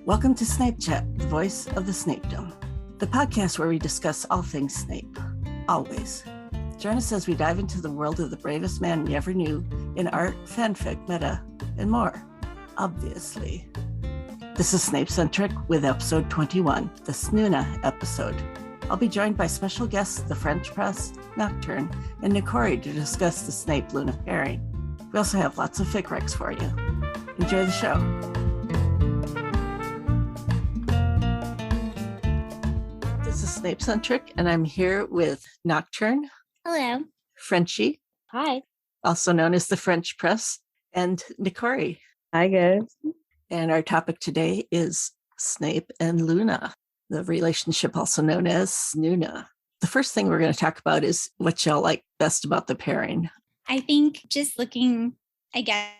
Welcome to Snape Chat, the voice of the Snapedom, the podcast where we discuss all things Snape, always. Join us as we dive into the world of the bravest man we ever knew in art, fanfic, meta, and more, obviously. This is Snape-centric with episode 21, the Snuna episode. I'll be joined by special guests, the French Press, Nocturne, and Nikori to discuss the Snape-Luna pairing. We also have lots of fic recs for you. Enjoy the show. This is Snape-centric, and I'm here with Nocturne. Hello. Frenchie. Hi. Also known as the French Press, and Nikori. Hi, guys. And our topic today is Snape and Luna, the relationship also known as Snuna. The first thing we're going to talk about is what y'all like best about the pairing. I think just looking, I guess,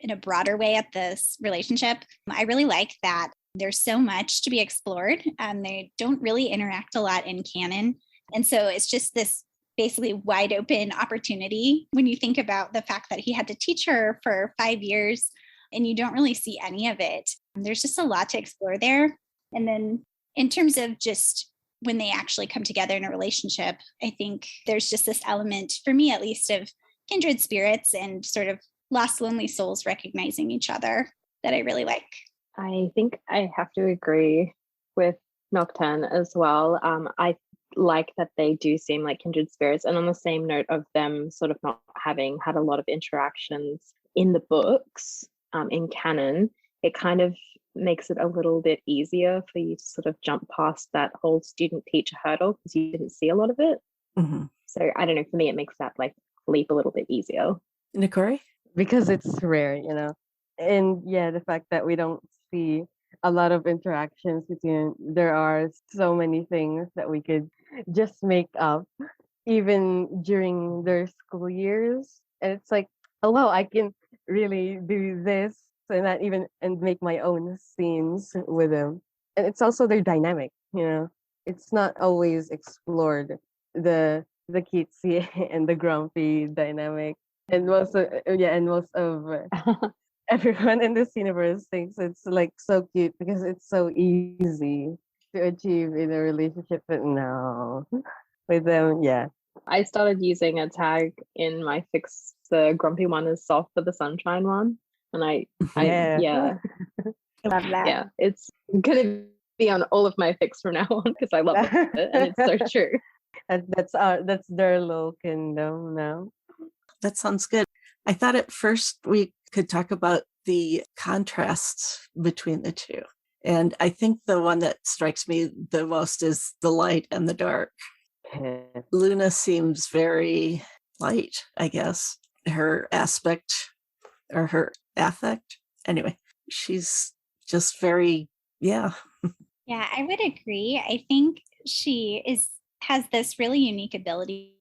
in a broader way at this relationship, I really like that there's so much to be explored. They don't really interact a lot in canon. And so it's just this basically wide open opportunity when you think about the fact that he had to teach her for 5 years and you don't really see any of it. There's just a lot to explore there. And then in terms of just when they actually come together in a relationship, I think there's just this element, for me at least, of kindred spirits and sort of lost lonely souls recognizing each other that I really like. I think I have to agree with Nocturne as well. I like that they do seem like kindred spirits. And on the same note of them sort of not having had a lot of interactions in the books, in canon, it kind of makes it a little bit easier for you to sort of jump past that whole student-teacher hurdle because you didn't see a lot of it. Mm-hmm. So I don't know, for me, it makes that like leap a little bit easier. Nikori? Because it's rare, and the fact that we don't see a lot of interactions between, there are so many things that we could just make up even during their school years, and it's like, oh wow, I can really do this and make my own scenes with them. And it's also their dynamic, it's not always explored, the cutesy and the grumpy dynamic. And most of everyone in this universe thinks it's like so cute because it's so easy to achieve in a relationship. But no, with them, I started using a tag in my fix. The grumpy one is soft for the sunshine one, and I Love that. Yeah, it's gonna be on all of my fix from now on because I love it and it's so true. That's their little kingdom now. That sounds good. I thought at first we could talk about the contrasts between the two. And I think the one that strikes me the most is the light and the dark. Luna seems very light, I guess. Her aspect or her affect. Anyway, she's just very, Yeah, I would agree. I think she has this really unique ability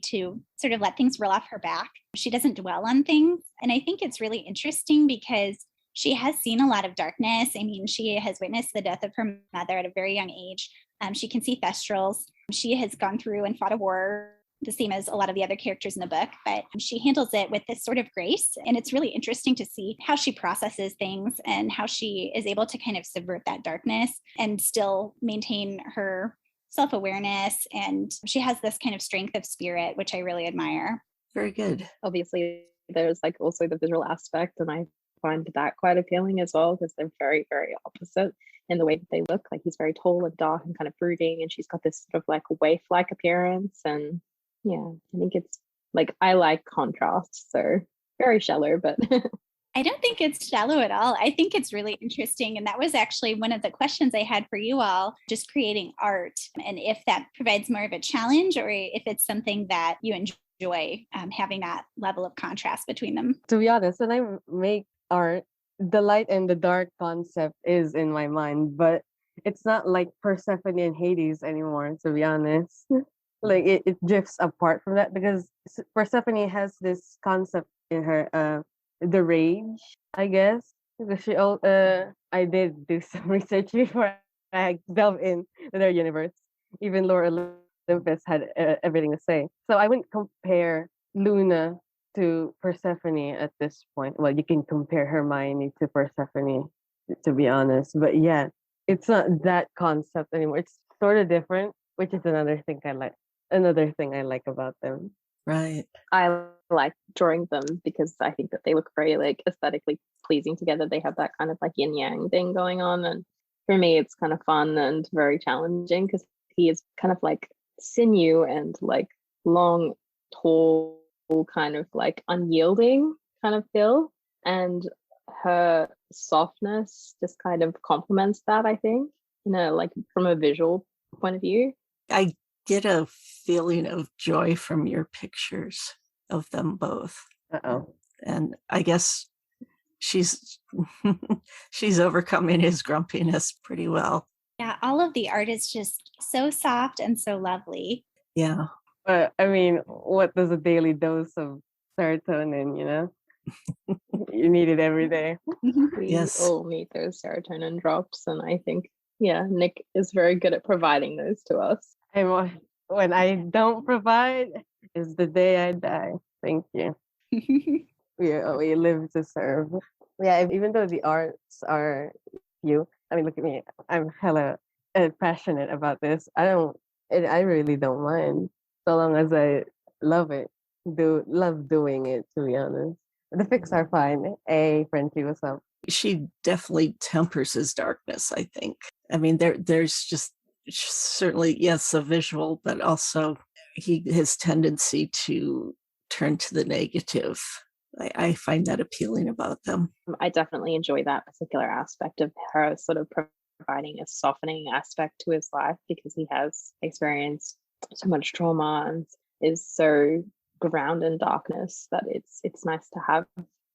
to sort of let things roll off her back. She doesn't dwell on things. And I think it's really interesting because she has seen a lot of darkness. I mean, she has witnessed the death of her mother at a very young age. She can see thestrals. She has gone through and fought a war, the same as a lot of the other characters in the book, but she handles it with this sort of grace. And it's really interesting to see how she processes things and how she is able to kind of subvert that darkness and still maintain her self-awareness. And she has this kind of strength of spirit, which I really admire. very good. Obviously, there's like also the visual aspect, and I find that quite appealing as well because they're very, very opposite in the way that they look. Like he's very tall and dark and kind of brooding, and she's got this sort of like waif-like appearance. And yeah, I think it's like, I like contrast, so very shallow, but I don't think it's shallow at all. I think it's really interesting. And that was actually one of the questions I had for you all, just creating art, and if that provides more of a challenge or if it's something that you enjoy, having that level of contrast between them. To be honest, when I make art, the light and the dark concept is in my mind, but it's not like Persephone and Hades anymore, to be honest. Like it drifts apart from that because Persephone has this concept in her, the rage, I guess, because I did do some research before I delve in their universe. Even Lord Olympus had everything to say. So I wouldn't compare Luna to Persephone at this point. Well, you can compare Hermione to Persephone to be honest. But yeah, it's not that concept anymore. It's sort of different, which is another thing I like. Another thing I like about them. Right. I like drawing them because I think that they look very like aesthetically pleasing together. They have that kind of like yin yang thing going on, and for me, it's kind of fun and very challenging because he is kind of like sinew and like long, tall, kind of like unyielding kind of feel, and her softness just kind of complements that. I think, like from a visual point of view. I get a feeling of joy from your pictures of them both. Uh-oh. And I guess she's she's overcoming his grumpiness pretty well. Yeah, all of the art is just so soft and so lovely. Yeah. But I mean, what does a daily dose of serotonin, You need it every day. We Yes. all need those serotonin drops, and I think, yeah, Nick is very good at providing those to us. And when I don't provide is the day I die. Thank you. We live to serve. Yeah, even though the arts are few, I mean, look at me. I'm hella passionate about this. I really don't mind so long as I love it. Love doing it, to be honest. The fics are fine. Hey, Frenchie, what's up? She definitely tempers his darkness, I think. I mean, there's just certainly, yes, a visual, but also his tendency to turn to the negative. I find that appealing about them. I definitely enjoy that particular aspect of her sort of providing a softening aspect to his life because he has experienced so much trauma and is so grounded in darkness that it's nice to have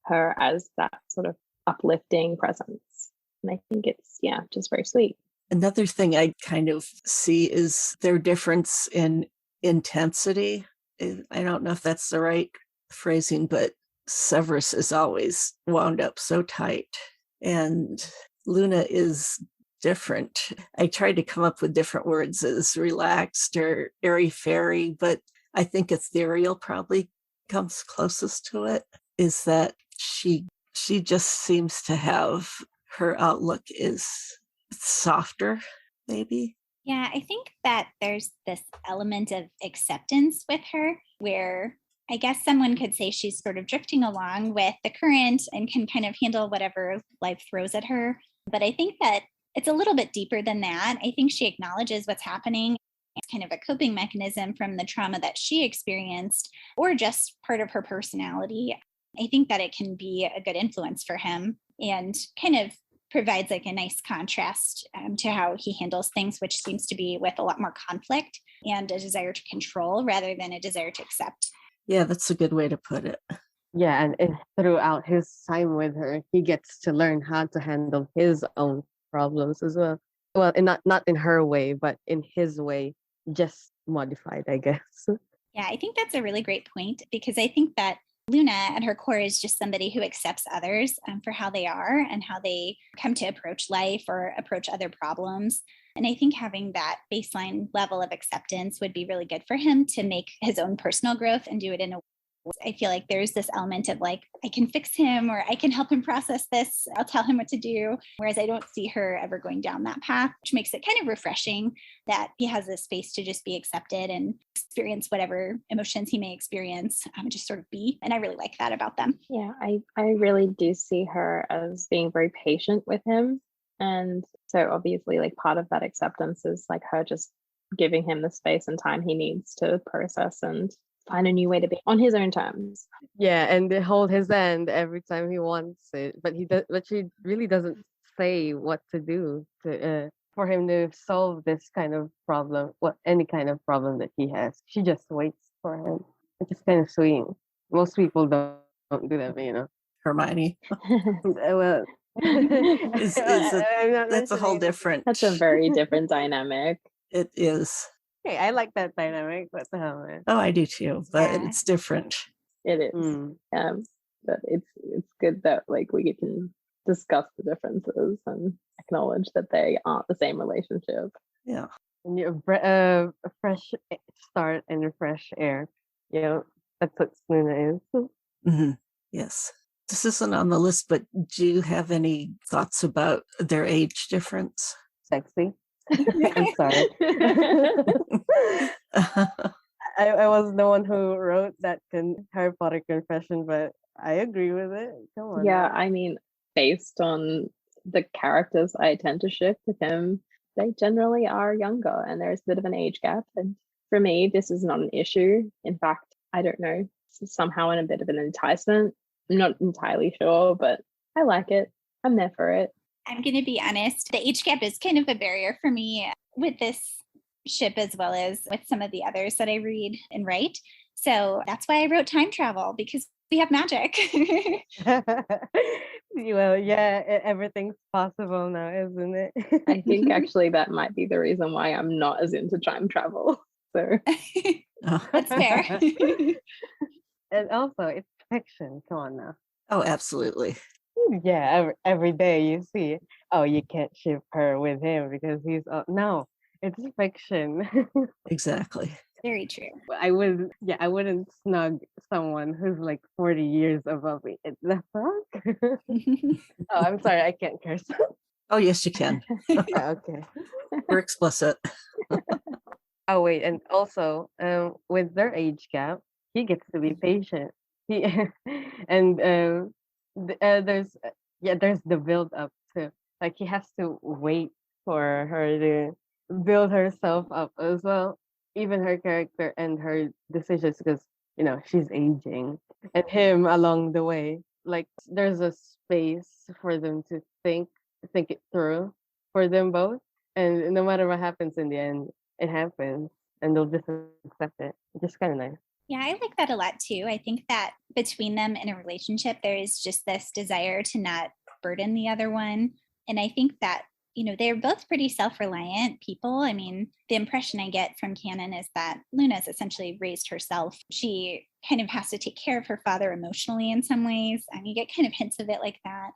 her as that sort of uplifting presence. And I think it's, just very sweet. Another thing I kind of see is their difference in intensity. I don't know if that's the right phrasing, but Severus is always wound up so tight, and Luna is different. I tried to come up with different words as relaxed or airy-fairy, but I think ethereal probably comes closest to it, is that she just seems to have, her outlook is softer, maybe. Yeah, I think that there's this element of acceptance with her where I guess someone could say she's sort of drifting along with the current and can kind of handle whatever life throws at her. But I think that it's a little bit deeper than that. I think she acknowledges what's happening. It's kind of a coping mechanism from the trauma that she experienced, or just part of her personality. I think that it can be a good influence for him and kind of provides like a nice contrast to how he handles things, which seems to be with a lot more conflict and a desire to control rather than a desire to accept. Yeah, that's a good way to put it. Yeah, and throughout his time with her, he gets to learn how to handle his own problems as well. Well, and not in her way, but in his way, just modified, I guess. Yeah, I think that's a really great point because I think that Luna at her core is just somebody who accepts others for how they are and how they come to approach life or approach other problems. And I think having that baseline level of acceptance would be really good for him to make his own personal growth and do it in a way. I feel like there's this element of like, I can fix him or I can help him process this. I'll tell him what to do. Whereas I don't see her ever going down that path, which makes it kind of refreshing that he has this space to just be accepted and experience whatever emotions he may experience, just sort of be. And I really like that about them. Yeah, I really do see her as being very patient with him. And so obviously like part of that acceptance is like her just giving him the space and time he needs to process and find a new way to be on his own terms. Yeah, and they hold his hand every time he wants it, but she really doesn't say what to do for him to solve this kind of problem, any kind of problem that he has. She just waits for him, which is kind of sweet. Most people don't do that, Hermione. Well, That's a whole different. That's a very different dynamic. It is. Hey, I like that dynamic. What the hell, man? Oh, I do too, but Yeah. it's different. It is. But it's good that like we can discuss the differences and acknowledge that they aren't the same relationship. Yeah. And a fresh start and a fresh air. That's what Luna is. Mm-hmm. Yes. This isn't on the list, but do you have any thoughts about their age difference? Sexy. I'm sorry. I was the one who wrote that Harry Potter confession, but I agree with it. Come on. Yeah, now. I mean, based on the characters I tend to ship with him, they generally are younger and there's a bit of an age gap. And for me, this is not an issue. In fact, I don't know, somehow in a bit of an enticement. I'm not entirely sure, but I like it. I'm there for it. I'm going to be honest. The age gap is kind of a barrier for me with this ship as well as with some of the others that I read and write. So that's why I wrote time travel, because we have magic. Well, yeah, everything's possible now, isn't it? I think actually that might be the reason why I'm not as into time travel. So That's fair. And also, it's fiction. Come on now. Oh, absolutely. Yeah, every day you see, oh, you can't ship her with him because he's no, it's fiction. Exactly. Very true. I wouldn't snug someone who's like 40 years above me. The fuck? Oh, I'm sorry, I can't curse. Oh, yes, you can. Okay. We're explicit. Oh wait, and also, with their age gap, he gets to be patient. He and there's there's the build up too. Like he has to wait for her to build herself up as well, even her character and her decisions, because she's aging, and him along the way. Like there's a space for them to think it through for them both, and no matter what happens in the end, it happens, and they'll just accept it. It's just kind of nice. Yeah, I like that a lot too. I think that between them in a relationship, there is just this desire to not burden the other one. And I think that, they're both pretty self reliant people. I mean, the impression I get from canon is that Luna's essentially raised herself. She kind of has to take care of her father emotionally in some ways. And you get kind of hints of it like that.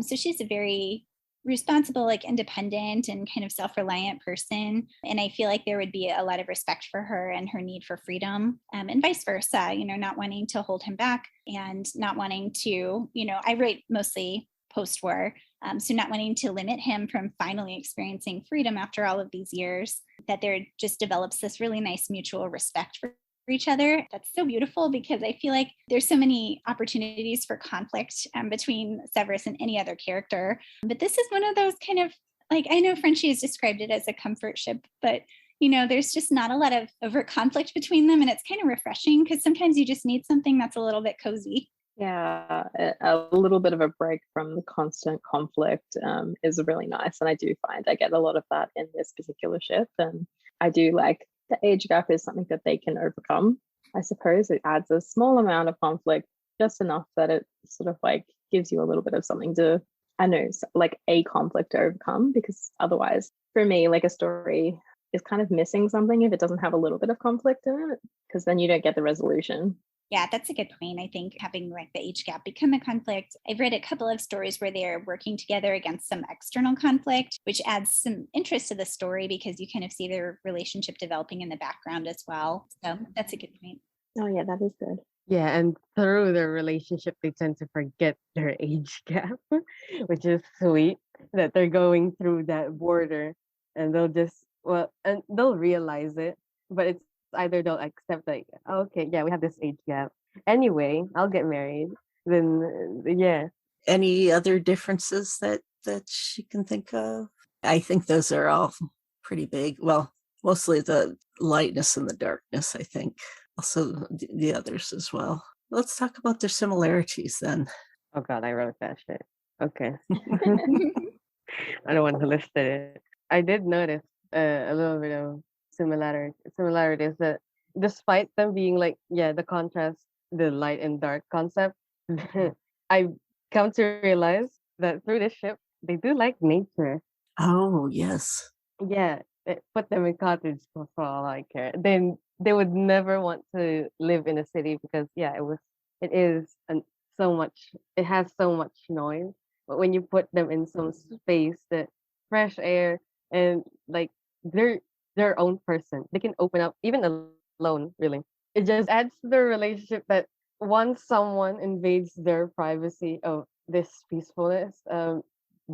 So she's a very responsible, like independent and kind of self-reliant person. And I feel like there would be a lot of respect for her and her need for freedom, and vice versa, not wanting to hold him back and not wanting to, I write mostly post-war. So not wanting to limit him from finally experiencing freedom after all of these years, that there just develops this really nice mutual respect for each other. That's so beautiful, because I feel like there's so many opportunities for conflict between Severus and any other character. But this is one of those kind of, like, I know Frenchie has described it as a comfort ship, but there's just not a lot of overt conflict between them. And it's kind of refreshing, because sometimes you just need something that's a little bit cozy. Yeah, a little bit of a break from the constant conflict is really nice. And I do find I get a lot of that in this particular ship. And I do like the age gap is something that they can overcome. I suppose it adds a small amount of conflict, just enough that it sort of like gives you a little bit of something to, I know, like a conflict to overcome, because otherwise, for me, like a story is kind of missing something if it doesn't have a little bit of conflict in it, because then you don't get the resolution. Yeah, that's a good point. I think having like the age gap become a conflict. I've read a couple of stories where they're working together against some external conflict, which adds some interest to the story, because you kind of see their relationship developing in the background as well. So that's a good point. Oh yeah, that is good. Yeah, and through their relationship, they tend to forget their age gap, which is sweet that they're going through that border, and and they'll realize it, but it's either they'll accept, like, okay, yeah, we have this age gap. Anyway, I'll get married. Then, yeah. Any other differences that she can think of? I think those are all pretty big. Well, mostly the lightness and the darkness, I think. Also the others as well. Let's talk about their similarities then. Oh God, I wrote that shit. Okay. I don't want to list it. I did notice a little bit of similarities, that despite them being like, the contrast, the light and dark concept, I come to realize that through this ship, they do like nature. Oh, yes. Yeah, put them in cottage for all I care. Then they would never want to live in a city, because it is it has so much noise. But when you put them in some space, that fresh air, and like they're their own person, they can open up even alone. Really, it just adds to the relationship that once someone invades their privacy of this peacefulness,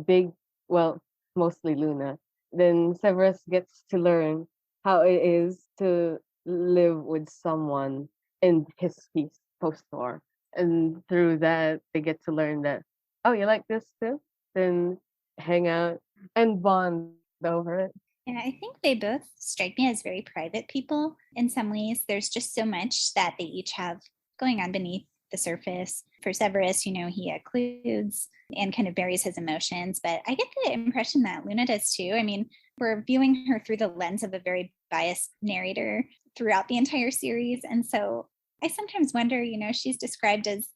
big, well, mostly Luna, then Severus gets to learn how it is to live with someone in his peace post-war. And through that, they get to learn that, oh, you like this too? Then hang out and bond over it. Yeah, I think they both strike me as very private people. In some ways, there's just so much that they each have going on beneath the surface. For Severus, he occludes and kind of buries his emotions. But I get the impression that Luna does too. I mean, we're viewing her through the lens of a very biased narrator throughout the entire series. And so I sometimes wonder, she's described as,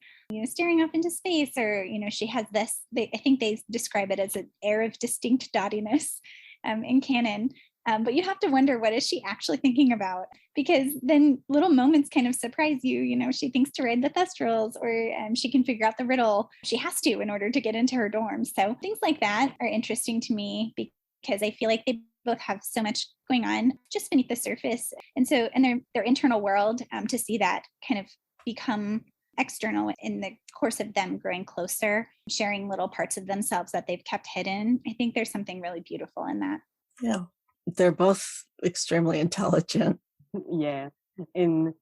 staring off into space, or, she has this, I think they describe it as an air of distinct dottiness in canon. But you have to wonder, what is she actually thinking about? Because then little moments kind of surprise you. She thinks to ride the Thestrals, or she can figure out the riddle. She has to in order to get into her dorm. So things like that are interesting to me, because I feel like they both have so much going on just beneath the surface. And so in their internal world, to see that kind of become external in the course of them growing closer, sharing little parts of themselves that they've kept hidden. I think there's something really beautiful in that. Yeah. They're both extremely intelligent. Yeah, in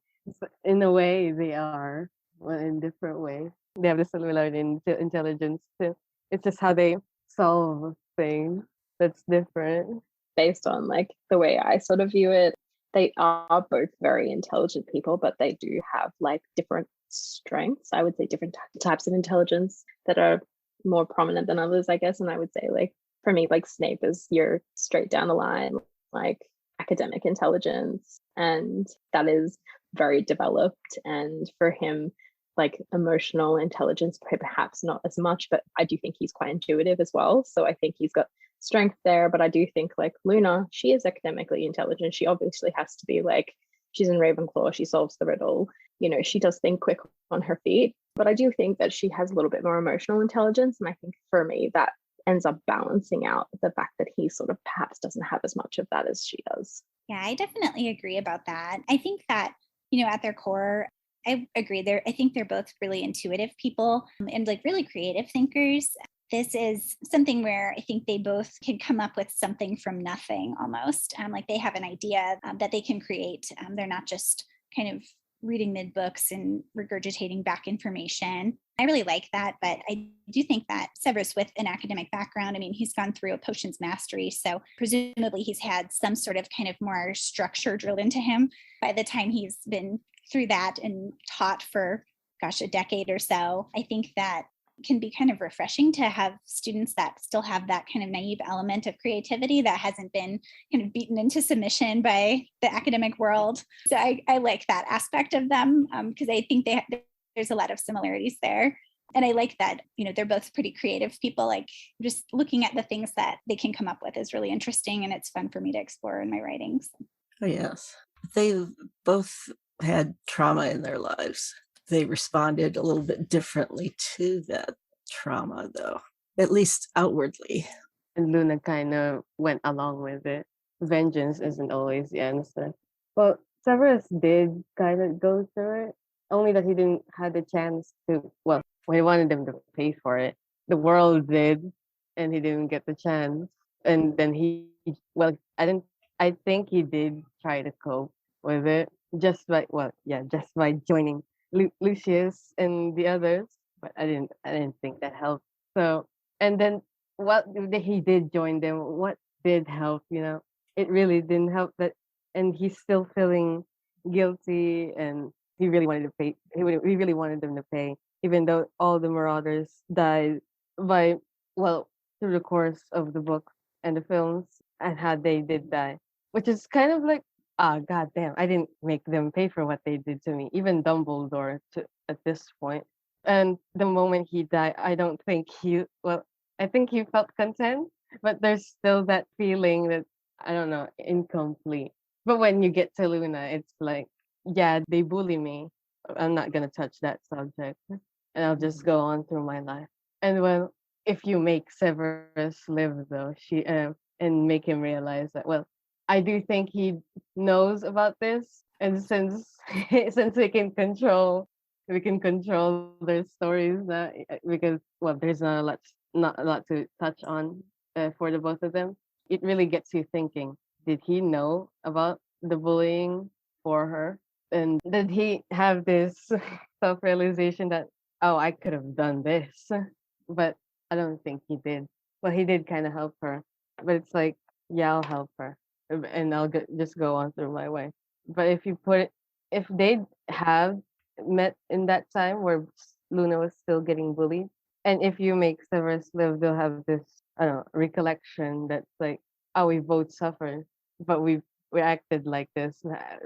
in a way they are, well, in different ways. They have the similarity in intelligence too. It's just how they solve things that's different. Based on like the way I sort of view it, they are both very intelligent people, but they do have like different strengths. I would say different types of intelligence that are more prominent than others, I guess. And I would say, like, for me, like Snape is your straight down the line, like academic intelligence, and that is very developed. And for him, like emotional intelligence, perhaps not as much, but I do think he's quite intuitive as well. So I think he's got strength there. But I do think like Luna, she is academically intelligent. She obviously has to be, like, she's in Ravenclaw, she solves the riddle, she does think quick on her feet. But I do think that she has a little bit more emotional intelligence. And I think for me, that ends up balancing out the fact that he sort of perhaps doesn't have as much of that as she does. Yeah, I definitely agree about that. I think that, at their core, I agree. I think they're both really intuitive people, and like really creative thinkers. This is something where I think they both can come up with something from nothing almost. Like they have an idea that they can create. They're not just kind of reading mid books and regurgitating back information. I really like that, but I do think that Severus, with an academic background, I mean, he's gone through a potions mastery, so presumably he's had some sort of kind of more structure drilled into him by the time he's been through that and taught for, a decade or so. I think that can be kind of refreshing to have students that still have that kind of naive element of creativity that hasn't been kind of beaten into submission by the academic world. So I like that aspect of them, because I think there's a lot of similarities there. And I like that, they're both pretty creative people. Like, just looking at the things that they can come up with is really interesting, and it's fun for me to explore in my writings. Oh, yes. They both had trauma in their lives. They responded a little bit differently to that trauma, though, at least outwardly. And Luna kind of went along with it. Vengeance isn't always the answer. Well, Severus did kind of go through it, only that he didn't have the chance to. Well, when he wanted them to pay for it, the world did, and he didn't get the chance. And then I think he did try to cope with it just by joining Lucius and the others, but I didn't think that helped. So, and then he did join them. What did help? It really didn't help that, and he's still feeling guilty, and he really wanted to pay. He really wanted them to pay, even though all the Marauders died by through the course of the book and the films, and how they did die, which is kind of like, god damn, I didn't make them pay for what they did to me. Even Dumbledore at this point. And the moment he died, I think he felt content, but there's still that feeling that, I don't know, incomplete. But when you get to Luna, it's like, yeah, they bully me. I'm not gonna touch that subject, and I'll just go on through my life. And if you make Severus live, though, and make him realize that, I do think he knows about this, and since he can control we can control their stories because well, there's not a lot to touch on for the both of them. It really gets you thinking. Did he know about the bullying for her? And did he have this self-realization that, oh, I could have done this? But I don't think he did. Well, he did kind of help her, but it's like, yeah, I'll help her, and just go on through my way. But if they have met in that time where Luna was still getting bullied, and if you make Severus live, they'll have this, I don't know, recollection that's like, oh, we both suffered, but we acted like this.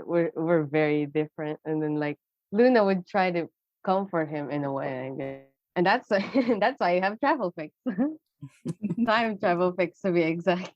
We're very different, and then like Luna would try to comfort him in a way, I guess. And that's that's why you have travel fix, time travel fix to be exact.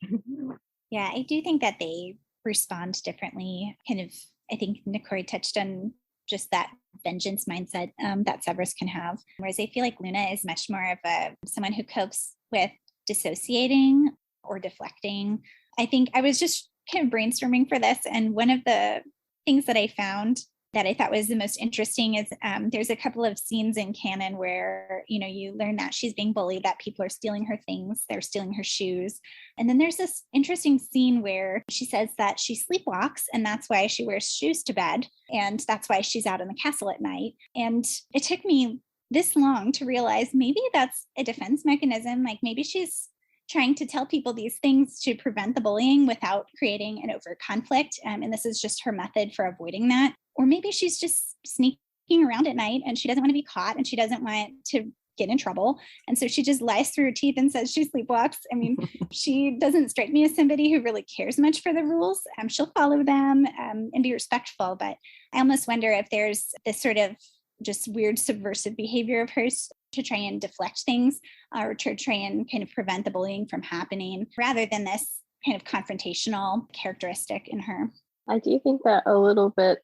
Yeah, I do think that they respond differently. Kind of, I think Nicole touched on just that vengeance mindset that Severus can have. Whereas I feel like Luna is much more of someone who copes with dissociating or deflecting. I think I was just kind of brainstorming for this, and one of the things that I found that I thought was the most interesting is there's a couple of scenes in canon where, you learn that she's being bullied, that people are stealing her things, they're stealing her shoes. And then there's this interesting scene where she says that she sleepwalks and that's why she wears shoes to bed. And that's why she's out in the castle at night. And it took me this long to realize maybe that's a defense mechanism. Like maybe she's trying to tell people these things to prevent the bullying without creating an overt conflict. And this is just her method for avoiding that. Or maybe she's just sneaking around at night and she doesn't want to be caught and she doesn't want to get in trouble. And so she just lies through her teeth and says she sleepwalks. I mean, she doesn't strike me as somebody who really cares much for the rules. She'll follow them and be respectful. But I almost wonder if there's this sort of just weird subversive behavior of hers to try and deflect things or to try and kind of prevent the bullying from happening rather than this kind of confrontational characteristic in her. I do think that a little bit,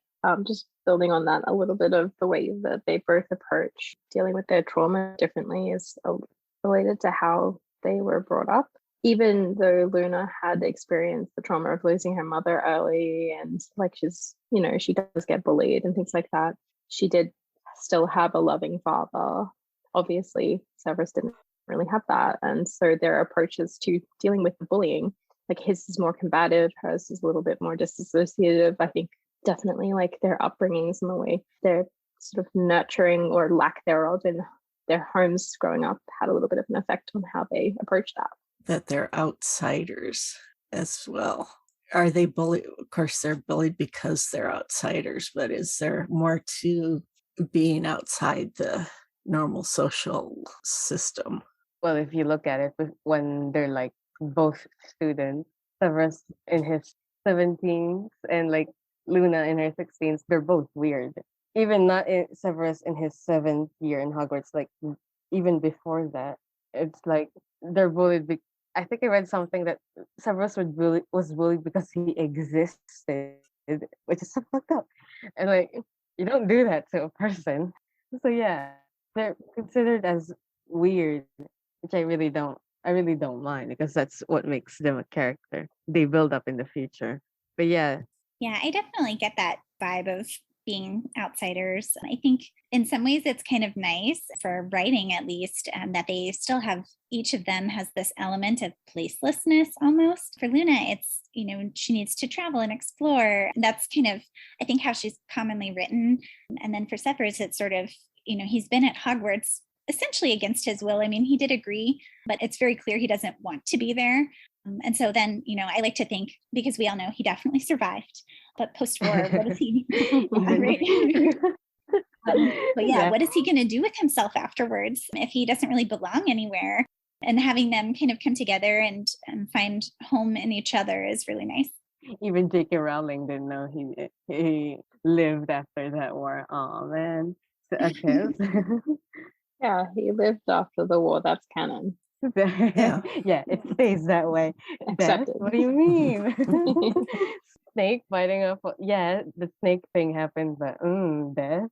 just building on that, a little bit of the way that they both approach dealing with their trauma differently is related to how they were brought up. Even though Luna had experienced the trauma of losing her mother early and like she's, she does get bullied and things like that, she did still have a loving father. Obviously, Severus didn't really have that. And so their approaches to dealing with the bullying, like his is more combative, hers is a little bit more disassociative. I think definitely like their upbringings and the way they're sort of nurturing or lack thereof in their homes growing up had a little bit of an effect on how they approach that. That they're outsiders as well. Are they bullied? Of course, they're bullied because they're outsiders, but is there more to being outside the normal social system? Well, if you look at it, when they're like both students, Severus in his 17s and like Luna in her 16s, they're both weird. Even not Severus in his 7th year in Hogwarts, like even before that, it's like they're bullied. I think I read something that Severus was bullied because he existed, which is so fucked up. And like, you don't do that to a person. So yeah, they're considered as weird, which I really don't mind because that's what makes them a character. They build up in the future. But yeah. Yeah, I definitely get that vibe of being outsiders. I think in some ways it's kind of nice for writing, at least, that they still have, each of them has this element of placelessness almost. For Luna, it's, she needs to travel and explore. That's kind of, I think, how she's commonly written. And then for Severus, it's sort of, he's been at Hogwarts essentially against his will. I mean, he did agree, but it's very clear he doesn't want to be there. And so then, I like to think, because we all know he definitely survived, but post-war, what is he? But yeah, what is he going to do with himself afterwards if he doesn't really belong anywhere? And having them kind of come together and find home in each other is really nice. Even J.K. Rowling didn't know he lived after that war. Oh man, okay. Yeah, he lived after the war. That's canon. Yeah, it stays that way. Death? What do you mean? Snake fighting up. Yeah, the snake thing happened, but death.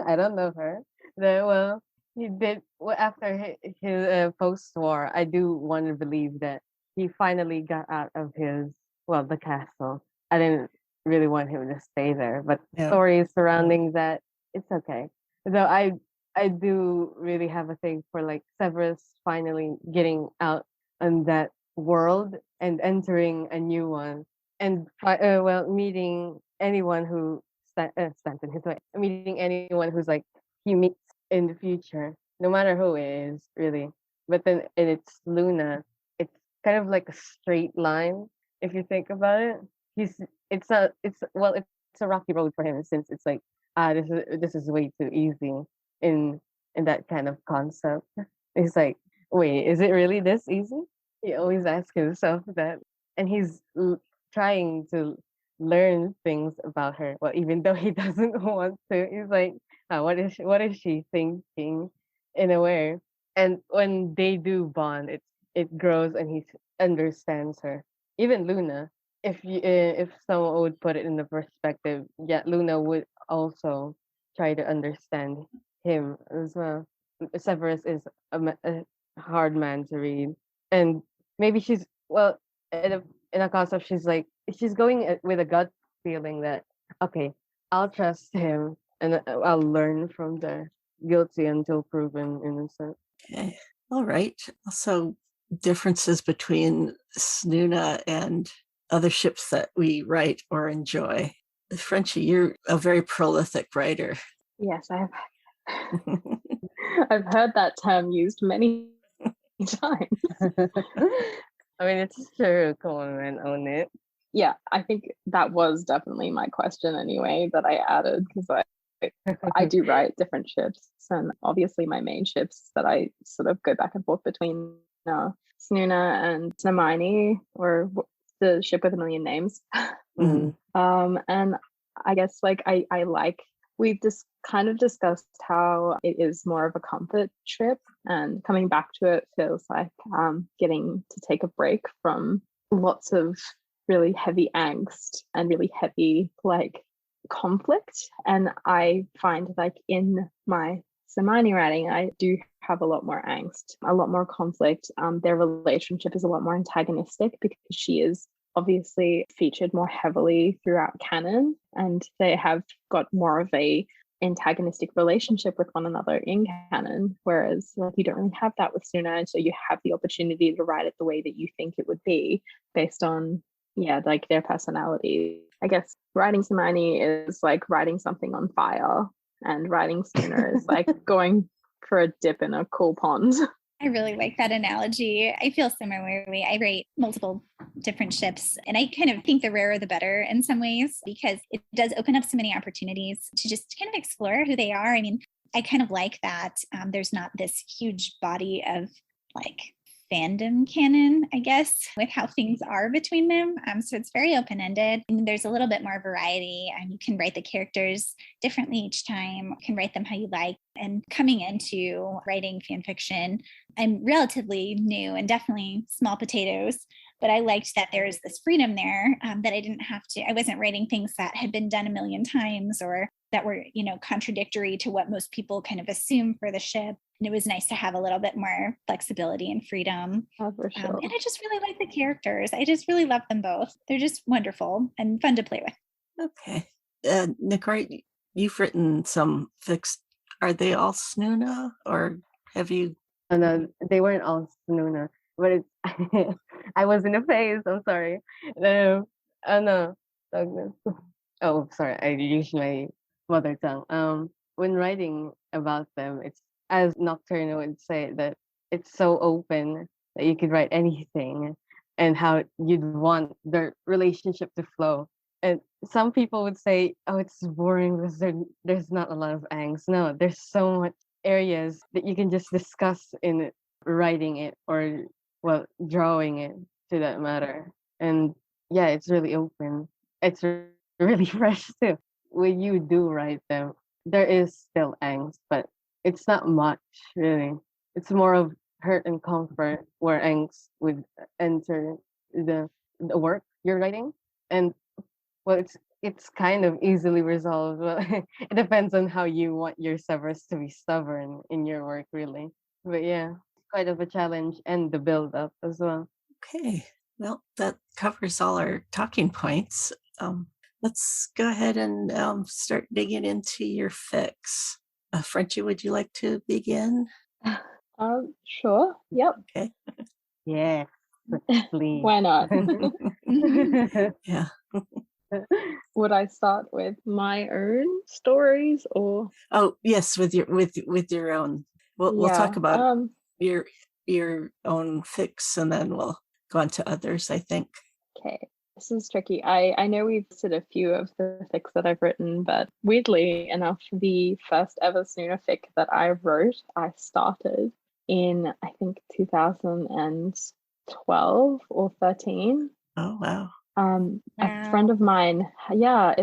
I don't know her. Well, he did. Well, after his post-war, I do want to believe that he finally got out of the castle. I didn't really want him to stay there, but stories surrounding that, it's okay. Though I do really have a thing for like Severus finally getting out on that world and entering a new one, and meeting anyone who stands in his way, meeting anyone who's like he meets in the future, no matter who it is, really. But then it's Luna. It's kind of like a straight line if you think about it. He's it's a rocky road for him since it's like this is way too easy in that kind of concept. It's like, wait, is it really this easy? He always asks himself that, and trying to learn things about her. Well, even though he doesn't want to, he's like, what is she thinking in a way? And when they do bond, it grows, and he understands her. Even Luna, if someone would put it in the perspective, yeah, Luna would also try to understand him as well. Severus is a hard man to read, and maybe she's well in a concept. She's going with a gut feeling that okay, I'll trust him, and I'll learn from there. Guilty until proven innocent. Okay. All right. Also, differences between Snuna and other ships that we write or enjoy. Frenchie, you're a very prolific writer. Yes, I have. I've heard that term used many times. I mean, it's true. Come on, man, own it. Yeah, I think that was definitely my question anyway that I added because I do write different ships, and obviously my main ships that I sort of go back and forth between Snuna and Hermione, or the ship with a million names. And I guess like I like we've just kind of discussed how it is more of a comfort trip, and coming back to it feels like getting to take a break from lots of really heavy angst and really heavy like conflict. And I find like in my Hermione writing, I do have a lot more angst, a lot more conflict. Their relationship is a lot more antagonistic because she is obviously featured more heavily throughout canon, and they have got more of a antagonistic relationship with one another in canon, whereas like you don't really have that with Suna, and so you have the opportunity to write it the way that you think it would be based on like their personality. I guess writing Hermione is like writing something on fire, and writing Suna is like going for a dip in a cool pond. I really like that analogy. I feel similarly. I write multiple different ships, and I kind of think the rarer the better in some ways, because it does open up so many opportunities to just kind of explore who they are. I mean, I kind of like that there's not this huge body of like fandom canon, I guess, with how things are between them. So it's very open-ended. I mean, there's a little bit more variety, and you can write the characters differently each time. You can write them how you like. And coming into writing fan fiction, I'm relatively new and definitely small potatoes, but I liked that there's this freedom there, that I didn't have to, I wasn't writing things that had been done a million times or that were, contradictory to what most people kind of assume for the ship. And it was nice to have a little bit more flexibility and freedom. Oh, for sure. And I just really like the characters. I just really love them both. They're just wonderful and fun to play with. Okay. Nick, right, you've written some fics. Are they all Snuna, or have you? Oh, no, they weren't all Snuna, but it's I was in a phase. I'm sorry. No, oh no, Douglas. Oh, sorry. I used my mother tongue. When writing about them, it's as Nocturne would say that it's so open that you could write anything and how you'd want the relationship to flow. And some people would say, "Oh, it's boring because there's not a lot of angst." No, there's so much areas that you can just discuss in writing it, or well, drawing it to that matter. And yeah, it's really open. It's really fresh too. When you do write them, there is still angst, but it's not much really. It's more of hurt and comfort where angst would enter the work you're writing. And well, it's kind of easily resolved. Well, it depends on how you want your Severus to be stubborn in your work, really. But yeah, quite of a challenge, and the build up as well. Okay. Well, that covers all our talking points. Let's go ahead and start digging into your fics. Frenchie, would you like to begin? Sure. Yep. Okay. Yes, please. Why not? Yeah. Would I start with my own stories or? Oh yes, with your own. We'll talk about your own fix, and then we'll go on to others, I think. Okay. This is tricky. I know we've said a few of the fics that I've written, but weirdly enough, the first ever Snooner fic that I wrote, I started in, I think, 2012 or 13. Oh wow. A friend of mine, yeah,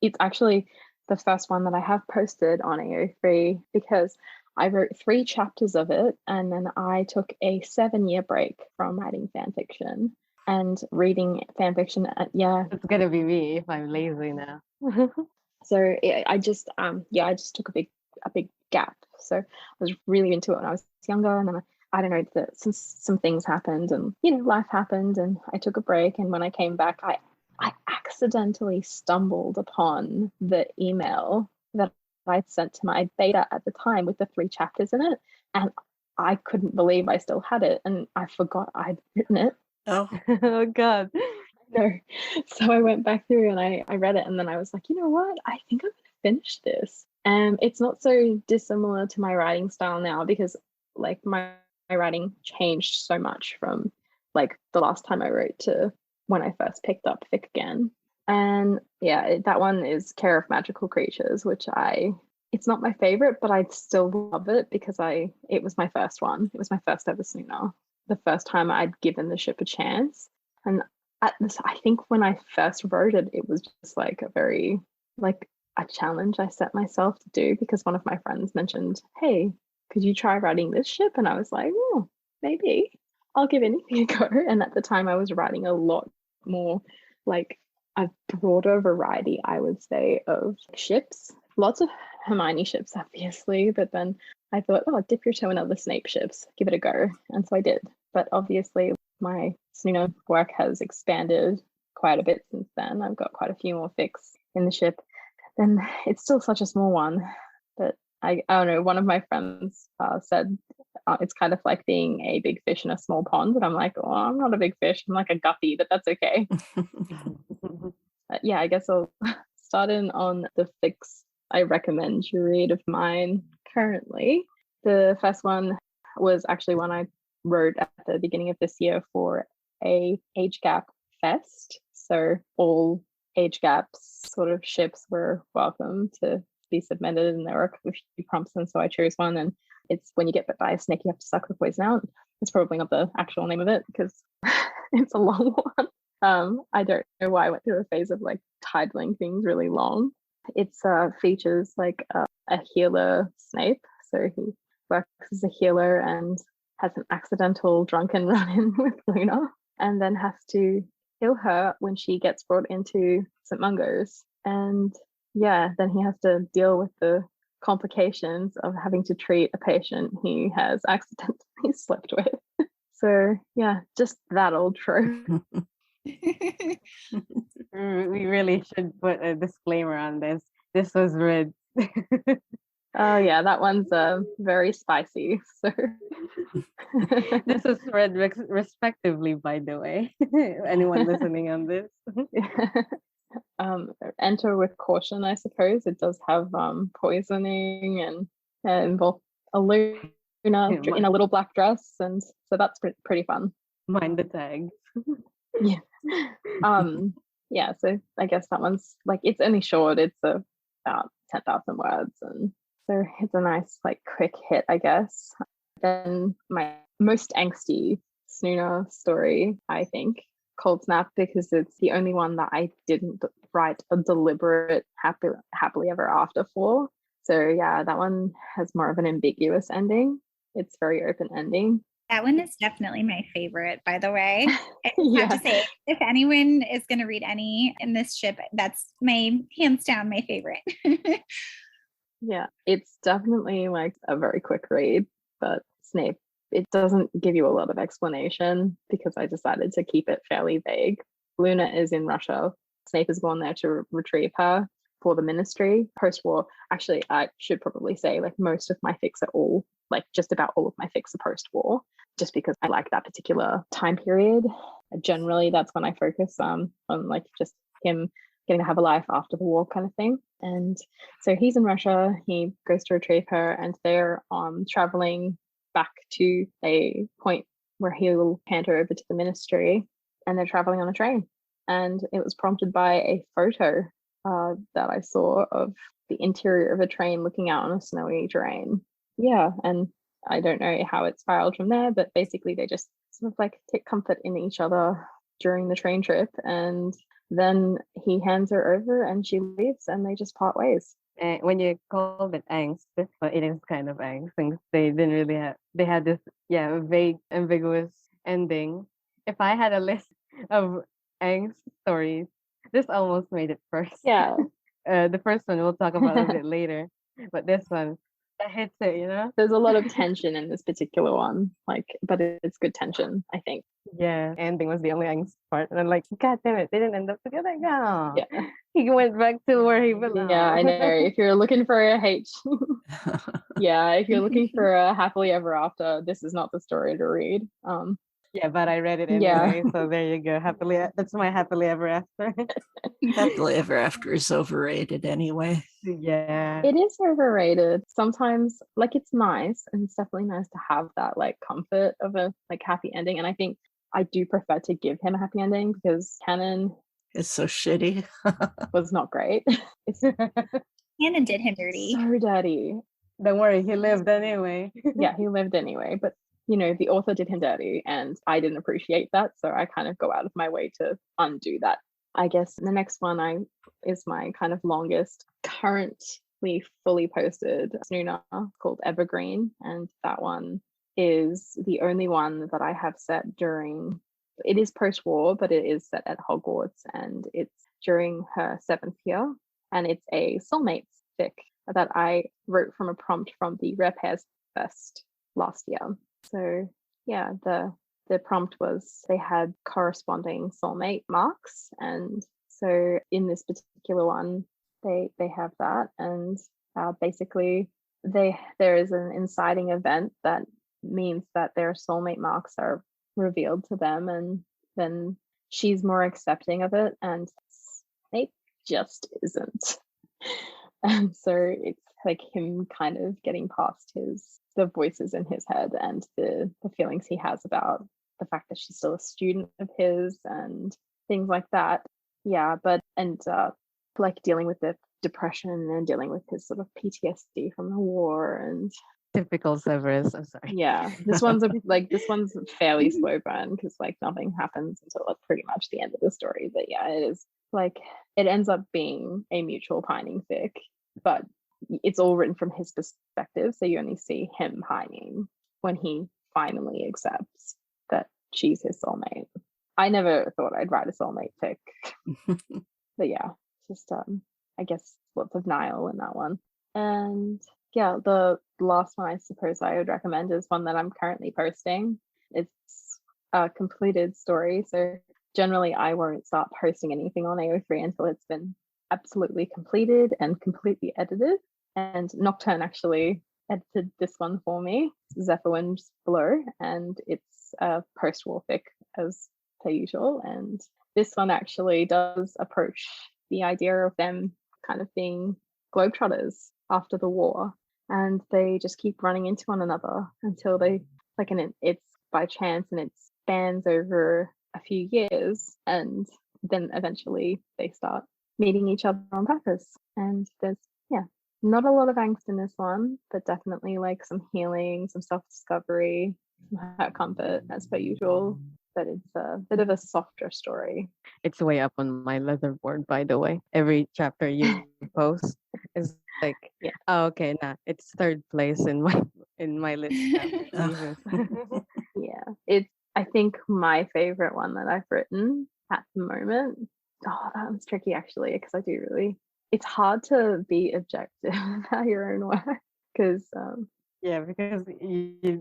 it's actually the first one that I have posted on AO3 because I wrote 3 chapters of it, and then I took a 7-year break from writing fan fiction and reading fan fiction. Yeah, It's gonna be me if I'm lazy now. so I just took a big gap. So I was really into it when I was younger, and then I don't know, that some things happened, and life happened, and I took a break. And when I came back, I accidentally stumbled upon the email that I'd sent to my beta at the time with the 3 chapters in it, and I couldn't believe I still had it, and I forgot I'd written it. Oh, Oh God. No. So I went back through and I read it, and then I was like, you know what? I think I'm going to finish this. And it's not so dissimilar to my writing style now, because like my writing changed so much from like the last time I wrote to when I first picked up fic again. And yeah, that one is Care of Magical Creatures, which it's not my favorite, but I still love it because it was my first one. It was my first ever Snooner. The first time I'd given the ship a chance. And I think when I first wrote it, it was just like a very like a challenge I set myself to do, because one of my friends mentioned, hey, could you try writing this ship? And I was like, oh, maybe I'll give anything a go. And at the time I was writing a lot more, like a broader variety, I would say, of ships. Lots of Hermione ships, obviously, but then I thought, oh, dip your toe in other Snape ships, give it a go. And so I did. But obviously my Snooner work has expanded quite a bit since then. I've got quite a few more fics in the ship. Then it's still such a small one. But I don't know, one of my friends said it's kind of like being a big fish in a small pond. And I'm like, oh, I'm not a big fish. I'm like a guppy, but that's okay. Yeah, I guess I'll start in on the fics I recommend you read of mine currently. The first one was actually one I wrote at the beginning of this year for a age gap fest. So all age gaps sort of ships were welcome to be submitted, and there were a few prompts, and so I chose one. And it's when you get bit by a snake, you have to suck the poison out. It's probably not the actual name of it because it's a long one. I don't know why I went through a phase of like titling things really long. It's features like a healer Snape. So he works as a healer and has an accidental drunken run-in with Luna, and then has to heal her when she gets brought into St. Mungo's. And yeah, then he has to deal with the complications of having to treat a patient he has accidentally slept with. So yeah, just that old trope. We really should put a disclaimer on this. This was read. Oh yeah, that one's very spicy. So This is read respectively, by the way. Anyone listening on this? Enter with caution, I suppose. It does have poisoning and involve a Luna in a little black dress, and so that's pretty fun. Mind the tag. Yeah. Yeah, so I guess that one's like, it's only short. It's about 10,000 words, and so it's a nice like quick hit, I guess. Then my most angsty Snooner story, I think, Cold Snap, because it's the only one that I didn't write a deliberate happily ever after for. So yeah, that one has more of an ambiguous ending. It's very open ending. That one is definitely my favorite, by the way. I just have to say, if anyone is going to read any in this ship, that's my hands down my favorite. Yeah, it's definitely like a very quick read, but Snape, it doesn't give you a lot of explanation because I decided to keep it fairly vague. Luna is in Russia. Snape has gone there to retrieve her. for the ministry post-war. Actually, I should probably say like most of my fics are all like just about all of my fics are post-war, just because I like that particular time period. Generally, that's when I focus on like just him getting to have a life after the war kind of thing. And so he's in Russia, he goes to retrieve her, and they're traveling back to a point where he'll hand her over to the ministry, and they're traveling on a train. And it was prompted by a photo that I saw of the interior of a train looking out on a snowy terrain. Yeah, and I don't know how it spiraled from there, but basically they just sort of like take comfort in each other during the train trip, and then he hands her over and she leaves and they just part ways. And when you call it angst, well, it is kind of angst. Since they didn't really have, they had this, vague, ambiguous ending. If I had a list of angst stories, this almost made it first. Yeah. The first one we'll talk about a bit later, but this one, that hits it, you know? There's a lot of tension in this particular one, like, but it's good tension, I think. Yeah, ending was the only angst part. And I'm like, God damn it, they didn't end up together. No. Yeah. He went back to where he belonged. Yeah, I know. If you're looking for a if you're looking for a happily ever after, this is not the story to read. Yeah, but I read it Yeah. anyway, so there you go. That's my happily ever after. Happily ever after is overrated anyway. Yeah. It is overrated. Sometimes, like, it's nice, and it's definitely nice to have that like comfort of a like happy ending. And I think I do prefer to give him a happy ending because canon It's so shitty. was not great. It's Canon did him dirty. so dirty. Don't worry, he lived anyway. Yeah, he lived anyway, but you know, the author did him dirty and I didn't appreciate that, so I kind of go out of my way to undo that. I guess the next one is my kind of longest currently fully posted Snuna called Evergreen, and that one is the only one that I have set during, it is post-war, but it is set at Hogwarts and it's during her 7th year, and it's a soulmates fic that I wrote from a prompt from the Rare Pairs Fest last year. So yeah, the prompt was they had corresponding soulmate marks, and so in this particular one they have that, and basically there is an inciting event that means that their soulmate marks are revealed to them, and then she's more accepting of it and Snape just isn't. And so it's like him kind of getting past the voices in his head and the feelings he has about the fact that she's still a student of his and things like that. Yeah, like dealing with the depression and dealing with his sort of PTSD from the war and Typical Severus. I'm sorry. yeah, this one's fairly slow burn because like nothing happens until like pretty much the end of the story. But yeah, it is like it ends up being a mutual pining fic, but it's all written from his perspective, so you only see him pining when he finally accepts that she's his soulmate. I never thought I'd write a soulmate fic. But yeah, just I guess lots of Nile in that one. And yeah, the last one I suppose I would recommend is one that I'm currently posting. It's a completed story, so generally I won't start posting anything on AO3 until it's been absolutely completed and completely edited. And Nocturne actually edited this one for me, Zephyrwind's Blow, and it's a post-war fic as per usual. And this one actually does approach the idea of them kind of being globetrotters after the war, and they just keep running into one another until they it's by chance and it spans over a few years, and then eventually they start meeting each other on purpose. And there's not a lot of angst in this one, but definitely like some healing, some self-discovery, some comfort as per usual. But it's a bit of a softer story. It's way up on my leatherboard, by the way. Every chapter you post is like, oh, okay, nah, it's third place in my list now. Jesus. Yeah, it's I think my favorite one that I've written at the moment. Oh, that one's tricky actually, because I do really. It's hard to be objective about your own work because yeah, because you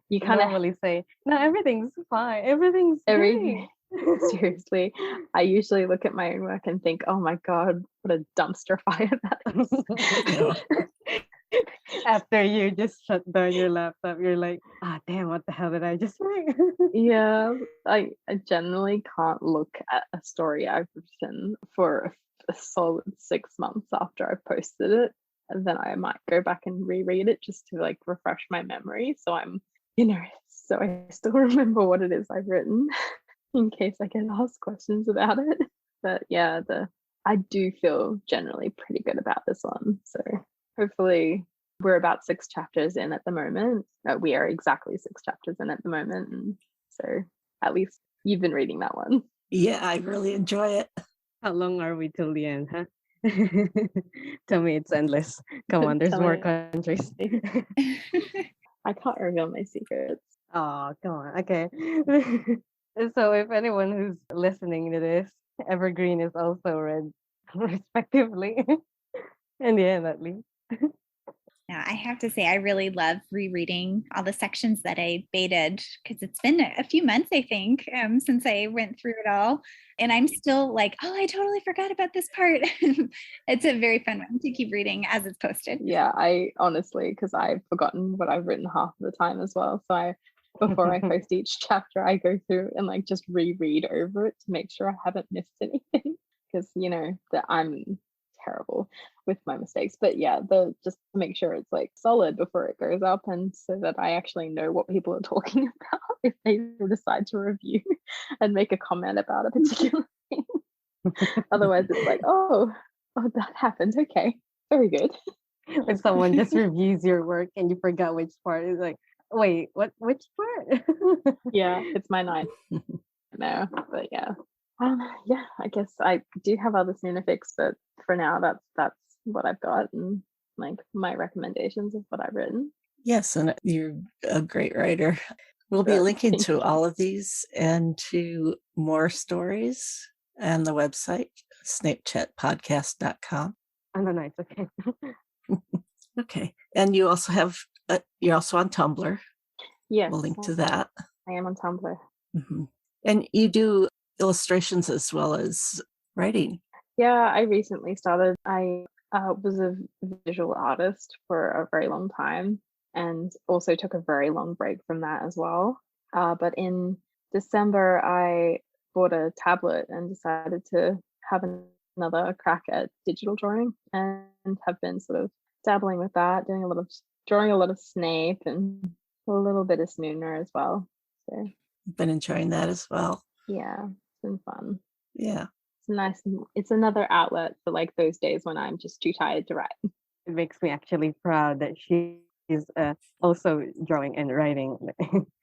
you kind of normally say no, everything's fine, everything's great. Seriously, I usually look at my own work and think, oh my God, what a dumpster fire that Yeah. is. After you just shut down your laptop, you're like, ah, damn, what the hell did I just write? Yeah, I generally can't look at a story I've written for a solid 6 months after I've posted it. And then I might go back and reread it just to like refresh my memory. So so I still remember what it is I've written in case I get asked questions about it. But yeah, I do feel generally pretty good about this one. So hopefully we're about 6 chapters in at the moment. We are exactly 6 chapters in at the moment. And so at least you've been reading that one. Yeah, I really enjoy it. How long are we till the end, huh? Tell me it's endless. Come on, there's Tell more me. countries. I can't reveal my secrets. Oh, come on. Okay. So if anyone who's listening to this, Evergreen is also read respectively. In the end, at least. Now, I have to say, I really love rereading all the sections that I baited because it's been a few months, I think, since I went through it all. And I'm still like, oh, I totally forgot about this part. It's a very fun one to keep reading as it's posted. Yeah, I honestly, because I've forgotten what I've written half of the time as well. So before I post each chapter, I go through and like just reread over it to make sure I haven't missed anything. Because that I'm terrible with my mistakes. But yeah, just to make sure it's like solid before it goes up, and so that I actually know what people are talking about if they decide to review and make a comment about a particular thing. Otherwise, it's like, oh, that happened. Okay, very good. When someone just reviews your work and you forgot which part, it's like, wait, what? Which part? Yeah, it's my night now. But yeah. Yeah, I guess I do have other Snunifics, but for now that's what I've got, and like my recommendations of what I've written. Yes, and you're a great writer. We'll be But linking thank to you. all of these and to more stories and the website, snapechatpodcast.com. Oh, no, nice. Okay. Okay. And you also have, you're also on Tumblr. Yes, We'll link to that. I am on Tumblr. hmm And you do illustrations as well as writing. Yeah, I recently started. I was a visual artist for a very long time, and also took a very long break from that as well. But in December, I bought a tablet and decided to have another crack at digital drawing, and have been sort of dabbling with that, drawing a lot of Snape and a little bit of Snooner as well. So I've been enjoying that as well. yeah, it's been fun. Yeah. It's another outlet for like those days when I'm just too tired to write. It makes me actually proud that she is also drawing and writing.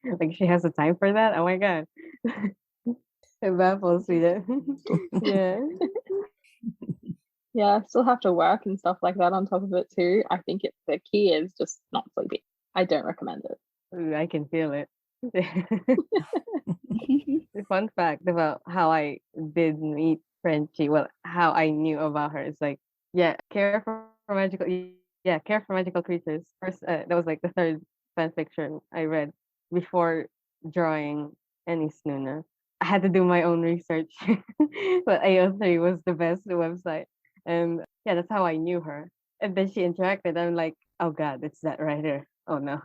Like she has the time for that. Oh my god. It baffles me. Yeah. Yeah, I still have to work and stuff like that on top of it too. I think the key is just not sleeping. I don't recommend it. Ooh, I can feel it. The fun fact about how I did meet Frenchie, well, how I knew about her is like, Care for Magical Creatures. First, that was like the third fan fiction I read before drawing any Snuna. I had to do my own research, but AO3 was the best website, and yeah, that's how I knew her. And then she interacted. I'm like, oh god, it's that writer. Oh no.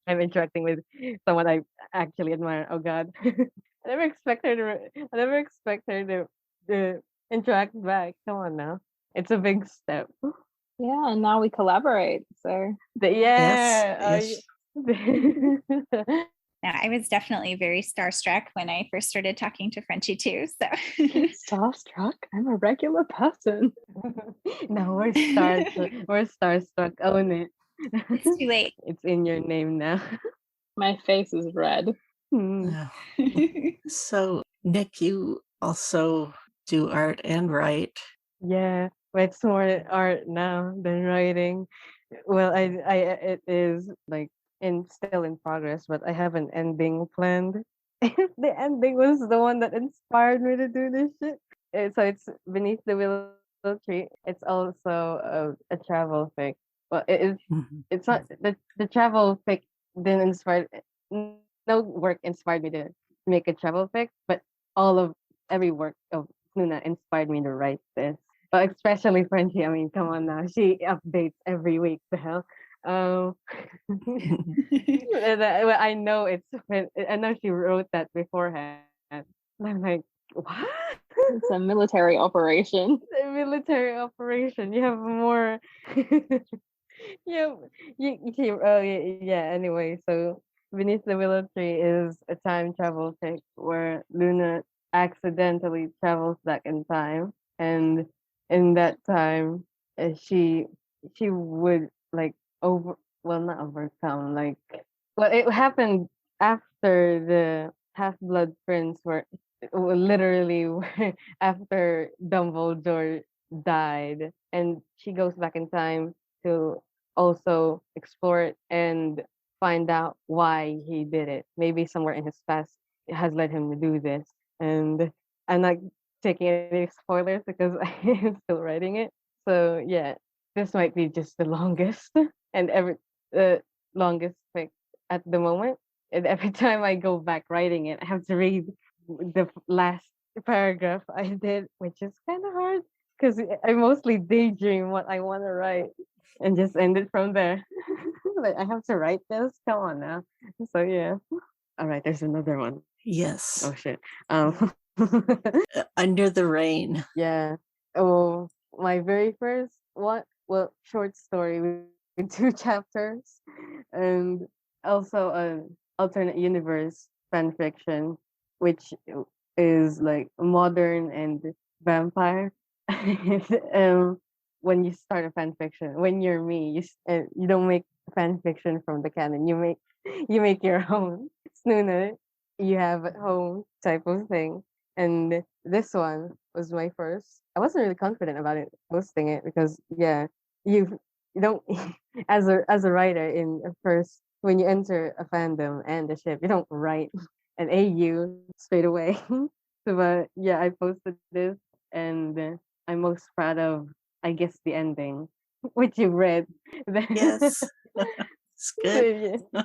I'm interacting with someone I actually admire. Oh God, I never expect her to interact back. Come on now, it's a big step. Yeah, and now we collaborate. So Yeah. Yes. Now, I was definitely very starstruck when I first started talking to Frenchie too. So starstruck. I'm a regular person. Now we're starstruck. We're starstruck. Own it. it's too late. It's in your name now. My face is red. Hmm. Yeah. So, Nick, you also do art and write. Yeah, but it's more art now than writing. Well, it is like still in progress, but I have an ending planned. The ending was the one that inspired me to do this shit. So it's Beneath the Willow Tree. It's also a travel fic. Well, Mhm. it's not the travel fic didn't inspire. No work inspired me to make a travel fic, but every work of Luna inspired me to write this. Especially Frenchie. I mean, come on now. She updates every week. The hell. Um, I know I know she wrote that beforehand. And I'm like, what? It's a military operation. It's a military operation. You have more. Yeah, yeah. Anyway, so Beneath the Willow Tree is a time travel fic where Luna accidentally travels back in time, and in that time, she would like over well not overcome well it happened after the Half Blood Prince were literally after Dumbledore died, and she goes back in time to also explore it and find out why he did it. Maybe somewhere in his past it has led him to do this. And I'm not taking any spoilers because I'm still writing it. So yeah, this might be just the longest and the longest fic at the moment. And every time I go back writing it, I have to read the last paragraph I did, which is kind of hard because I mostly daydream what I want to write and just end it from there. Like I have to write this. Come on now. So yeah. All right. There's another one. Yes. Oh shit. Under the Rain. Yeah. Oh, my very first one. Well, short story with 2 chapters, and also an alternate universe fan fiction, which is like modern and vampire. When you start a fan fiction, when you're me, you don't make fan fiction from the canon. You make your own Snuna you have at home type of thing. And this one was my first. I wasn't really confident about it posting it because yeah, you don't as a writer in a first when you enter a fandom and a ship, you don't write an AU straight away. So, but yeah, I posted this, and I'm most proud of, I guess, the ending, which you read. Yes. It's good. Yeah,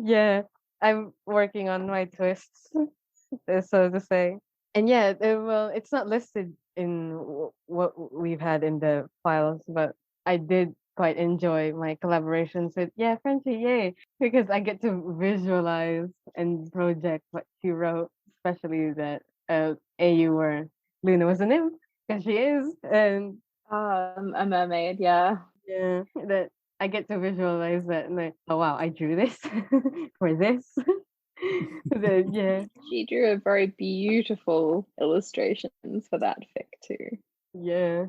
yeah, I'm working on my twists, so to say. And yeah, well, it's not listed in what we've had in the files, but I did quite enjoy my collaborations with Frenchie, yay, because I get to visualize and project what she wrote, especially that AU where Luna was a nymph, because she is, and A mermaid, yeah. yeah, that I get to visualize that, and like, oh wow, I drew this for this. Then yeah, She drew a very beautiful illustrations for that fic too. yeah.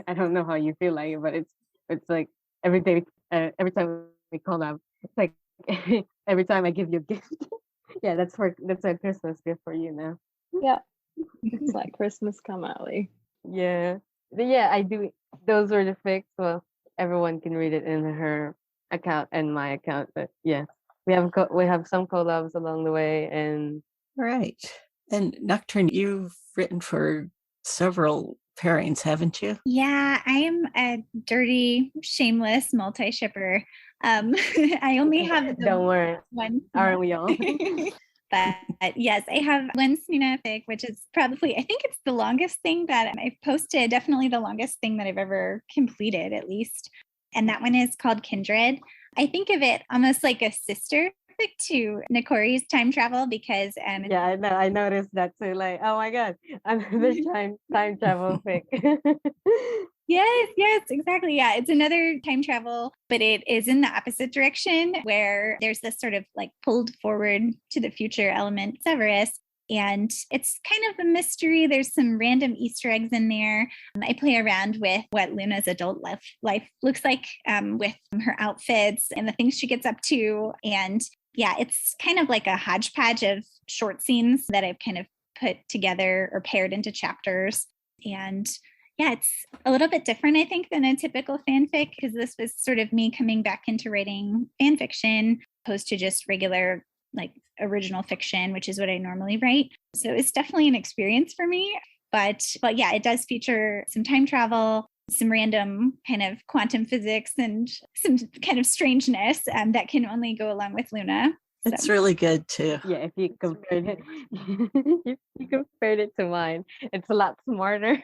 I don't know how you feel like it, but it's like every day, every time we collab, it's like every time I give you a gift. Yeah, that's a Christmas gift for you now. Yeah. It's like Christmas come early. Yeah, yeah, I do. Those were the fics. Well, everyone can read it in her account and my account, but yeah, we have some collabs along the way, and Right. And Nocturne, you've written for several pairings, haven't you? Yeah, I am a dirty, shameless multi-shipper. I only have the don't worry, one. aren't we all? But yes, I have one Snuna fic, which is probably, I think it's the longest thing that I've posted, definitely the longest thing that I've ever completed, at least. And that one is called Kindred. I think of it almost like a sister fic to Nikori's time travel because Yeah, I know. I noticed that too. Like, oh my god, another time travel fic. Yes, exactly. Yeah, it's another time travel, but it is in the opposite direction where there's this sort of like pulled forward to the future element, Severus. And it's kind of a mystery. There's some random Easter eggs in there. I play around with what Luna's adult life looks like with her outfits and the things she gets up to. And yeah, it's kind of like a hodgepodge of short scenes that I've kind of put together or paired into chapters. And yeah, it's a little bit different, I think, than a typical fanfic because this was sort of me coming back into writing fan fiction opposed to just regular like original fiction, which is what I normally write. So it's definitely an experience for me. But yeah, it does feature some time travel, some random kind of quantum physics, and some kind of strangeness that can only go along with Luna. It's really good too. Yeah, if you compared it, if you compared it to mine, it's a lot smarter.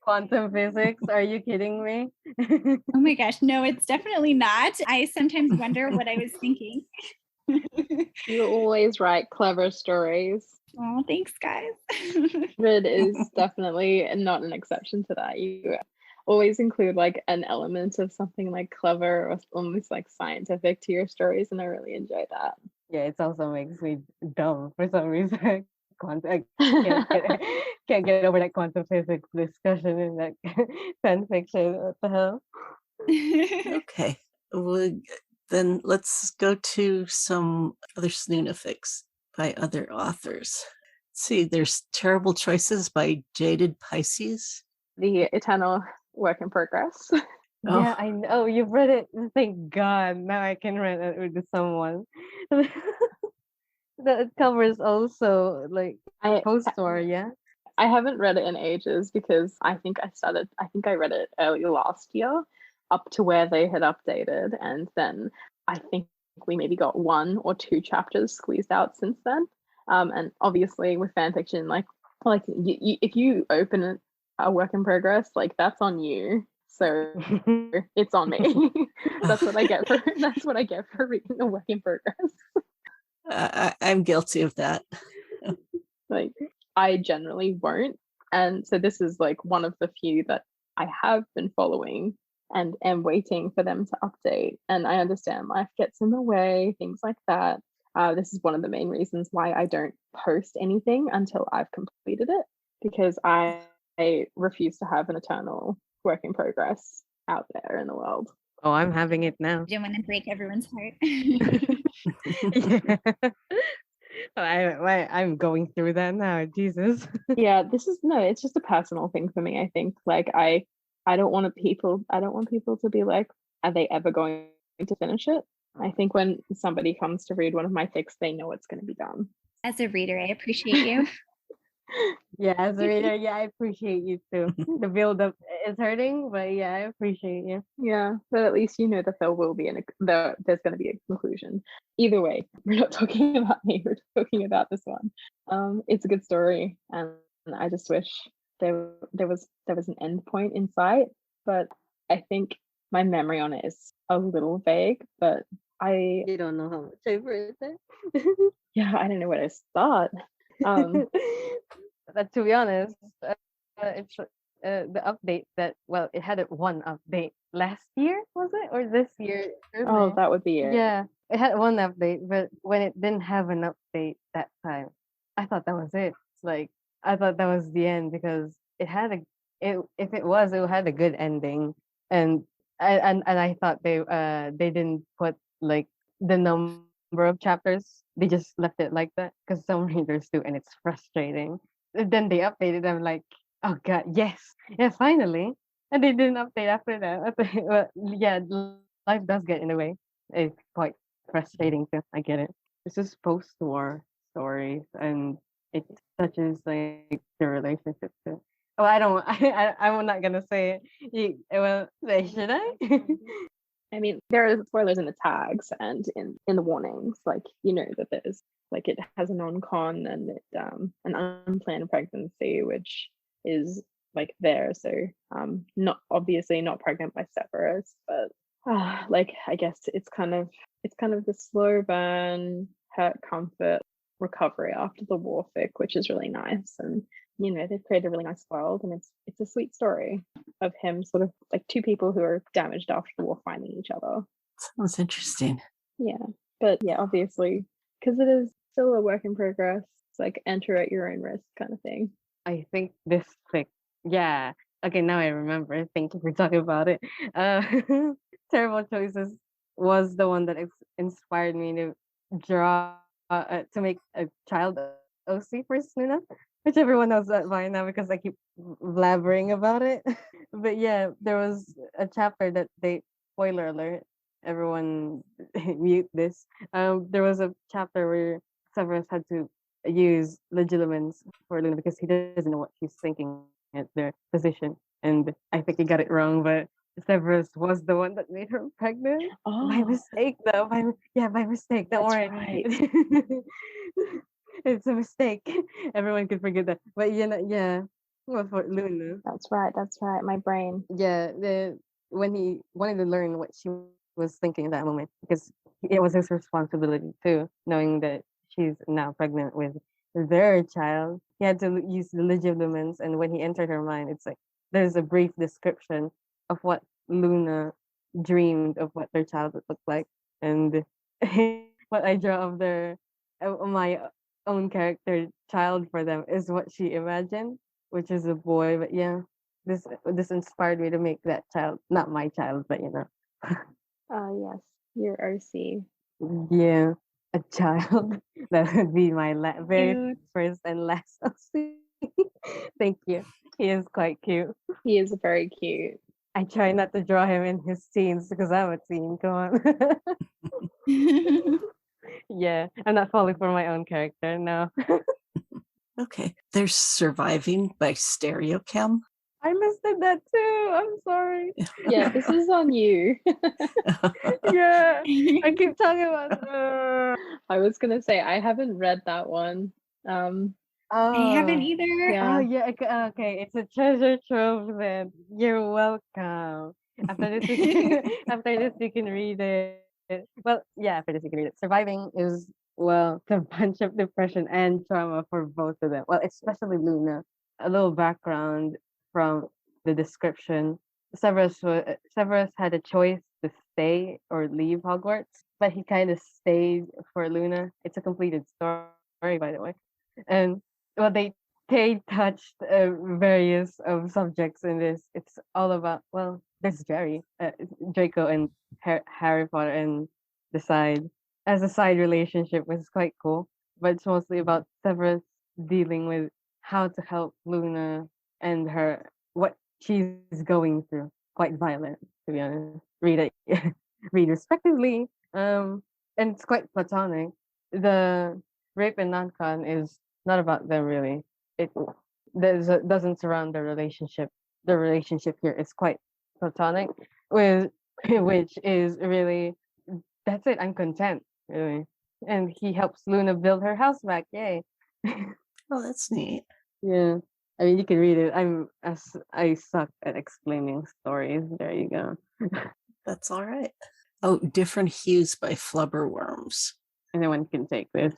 Quantum physics? Are you kidding me? Oh my gosh, no, it's definitely not. I sometimes wonder what I was thinking. You always write clever stories. Oh, thanks, guys. Rid is definitely not an exception to that. You always include like an element of something like clever or almost like scientific to your stories, and I really enjoy that. Yeah, it also makes me dumb for some reason. I can't get over that quantum physics discussion in that fan fiction. What the hell? Okay. Well, then let's go to some other Snoonafics by other authors. Let's see, there's Terrible Choices by Jaded Pisces. The eternal work in progress. Yeah, I know. You've read it. Thank God. Now I can read it with someone. The covers also like I post-war, yeah. I haven't read it in ages because I think I read it early last year up to where they had updated, and then I think we maybe got one or two chapters squeezed out since then. And obviously with fan fiction, like if you open a work in progress, like that's on you. So it's on me. That's what I get for reading a work in progress. I'm guilty of that. Like I generally won't. And so this is like one of the few that I have been following and am waiting for them to update. And I understand life gets in the way, things like that. This is one of the main reasons why I don't post anything until I've completed it, because I refuse to have an eternal work in progress out there in the world. Oh, I'm having it now. I don't want to break everyone's heart. Yeah. I'm going through that now. Jesus. Yeah, it's just a personal thing for me. I think like I don't want people to be like, are they ever going to finish it? I think when somebody comes to read one of my fics, they know it's going to be done. As a reader, I appreciate you. Yeah, as a reader, yeah, I appreciate you too. The build up is hurting, but yeah, I appreciate you. Yeah, but at least you know that there will be there's going to be a conclusion. Either way, we're not talking about me. We're talking about this one. It's a good story, and I just wish there was an end point in sight. But I think my memory on it is a little vague. But You don't know how much I've read it. yeah, I don't know where to start. But to be honest, it's the update that it had one update last year, was it, or this year? Oh, that would be it. Yeah, it had one update, but when it didn't have an update that time, I thought that was it. It's like I thought that was the end because it had if it was, it had a good ending, and I thought they didn't put like the number of chapters. They just left it like that because some readers do, and it's frustrating. And then they updated. I'm like, oh god, yes, yeah, finally. And they didn't update after that. Well, yeah, life does get in the way. It's quite frustrating too. I get it. This is post-war stories, and it touches like the relationship too. Oh, I don't. I'm not gonna say it. Well, should I? I mean, there are spoilers in the tags and in the warnings. Like you know that there's like it has a non-con and an unplanned pregnancy, which is like there. So not obviously not pregnant by Severus, but like I guess it's kind of the slow burn, hurt, comfort, recovery after the war fic, which is really nice. And you know they've created a really nice world, and it's a sweet story of him sort of like two people who are damaged after the war finding each other. Sounds interesting. Yeah, but yeah, obviously because it is still a work in progress. It's like enter at your own risk kind of thing. I think this fic, yeah. Okay, now I remember. Thank you for talking about it. Uh, Terrible Choices was the one that inspired me to draw to make a child OC for Snuna, which everyone knows that by now because I keep blabbering about it. But yeah, there was a chapter that they spoiler alert. Everyone mute this. There was a chapter where Severus had to use legilimens for Luna because he doesn't know what she's thinking at their position. And I think he got it wrong, but Severus was the one that made her pregnant by Oh, mistake, though. By mistake. Don't that's worry. right. It's a mistake. Everyone could forget that. But yeah. Well, for Luna, That's right. That's right. My brain. yeah, when he wanted to learn what she was thinking at that moment, because it was his responsibility too, knowing that she's now pregnant with their child. He had to use the legitimens, and when he entered her mind, it's like there's a brief description of what Luna dreamed of what their child would look like, and what I draw of my own character child for them is what she imagined, which is a boy. But yeah, this inspired me to make that child, not my child, but Yes, your OC. yeah, a child. That would be my very Cute. first and last OC. Thank you. He is quite cute. He is very cute. I try not to draw him in his scenes because I'm a teen. Come on. Yeah, I'm not falling for my own character. No. Okay. There's Surviving by Stereochem. I listed that too. I'm sorry. Yeah, this is on you. Yeah, I keep talking about. I was gonna say I haven't read that one. I haven't Oh. either. Yeah. Oh yeah. Okay. It's a treasure trove. Then you're welcome. After this, after this, you can read it. Well, yeah. After this, you can read it. Surviving is it's a bunch of depression and trauma for both of them. Well, especially Luna. A little background from the description. Severus had a choice to stay or leave Hogwarts, but he kind of stayed for Luna. It's a completed story, by the way. And well, they touched various of subjects in this. It's all about there's Draco and Harry Potter and the side as a side relationship, which is quite cool. But it's mostly about Severus dealing with how to help Luna and her what she's going through. Quite violent, to be honest. Read it, read respectively. And it's quite platonic. The rape and non-con is not about them really. It doesn't surround the relationship. The relationship here is quite platonic, with which is really that's it. I'm content, really. And he helps Luna build her house back. Yay! Oh, that's neat. Yeah. I mean, you can read it. I suck at explaining stories. There you go. That's all right. Oh, Different Hues by Flubberworms. Anyone can take this.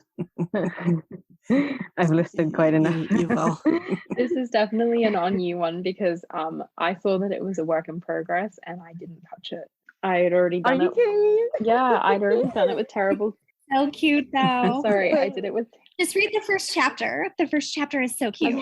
I've listed quite enough. You've all. This is definitely an on you one because I saw that it was a work in progress and I didn't touch it. I had already Are done you it. kidding me? Yeah, I'd already done it with terrible. So cute though. Sorry, I did it with. Just read the first chapter. The first chapter is so cute.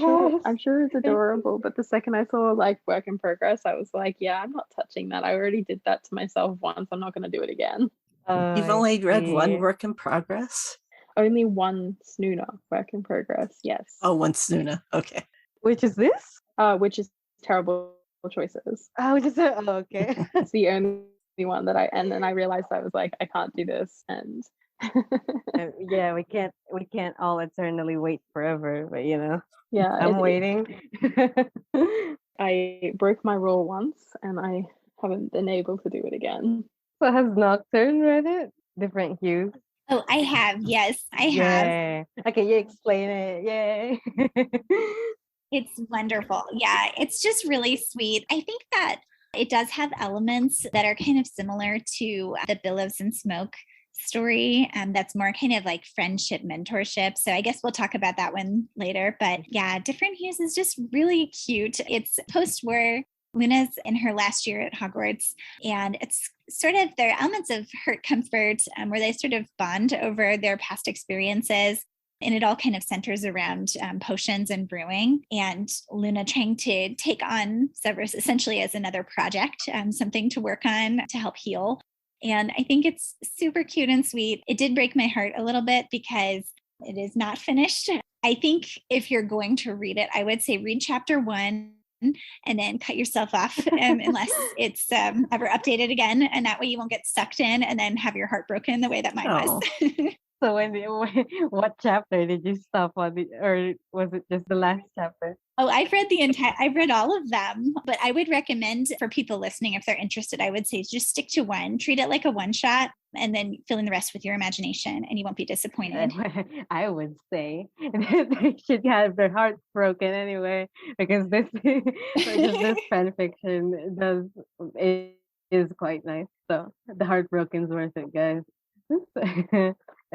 I'm sure it's adorable, but the second I saw like work in progress, I was like, yeah, I'm not touching that. I already did that to myself once. I'm not going to do it again. You've only read one work in progress? Only one Snuna work in progress. Yes. Oh, one Snuna. Okay. Which is this? Which is Terrible Choices. Oh, just okay. It's the only one that and then I realized I was like, I can't do this, and Yeah, we can't all eternally wait forever, but yeah, I'm waiting. I broke my rule once, and I haven't been able to do it again. So has Nocturne read it? Different Hues. Oh, I have. Yes, I have. Yeah. Okay, you explain it. Yay. It's wonderful. Yeah, it's just really sweet. I think that it does have elements that are kind of similar to the Billows and Smoke story. That's more kind of like friendship, mentorship. So I guess we'll talk about that one later. But yeah, Different Hues is just really cute. It's post-war. Luna's in her last year at Hogwarts, and it's sort of there are elements of hurt comfort where they sort of bond over their past experiences. And it all kind of centers around potions and brewing, and Luna trying to take on Severus essentially as another project, something to work on to help heal. And I think it's super cute and sweet. It did break my heart a little bit because it is not finished. I think if you're going to read it, I would say read chapter 1 and then cut yourself off unless it's ever updated again. And that way you won't get sucked in and then have your heart broken the way that mine was. So what chapter did you stop on, or was it just the last chapter? Oh, I've read all of them, but I would recommend for people listening, if they're interested, I would say just stick to one, treat it like a one shot, and then fill in the rest with your imagination, and you won't be disappointed. I would say they should have their hearts broken anyway, because this fan fiction is quite nice. So the heartbroken's worth it, guys.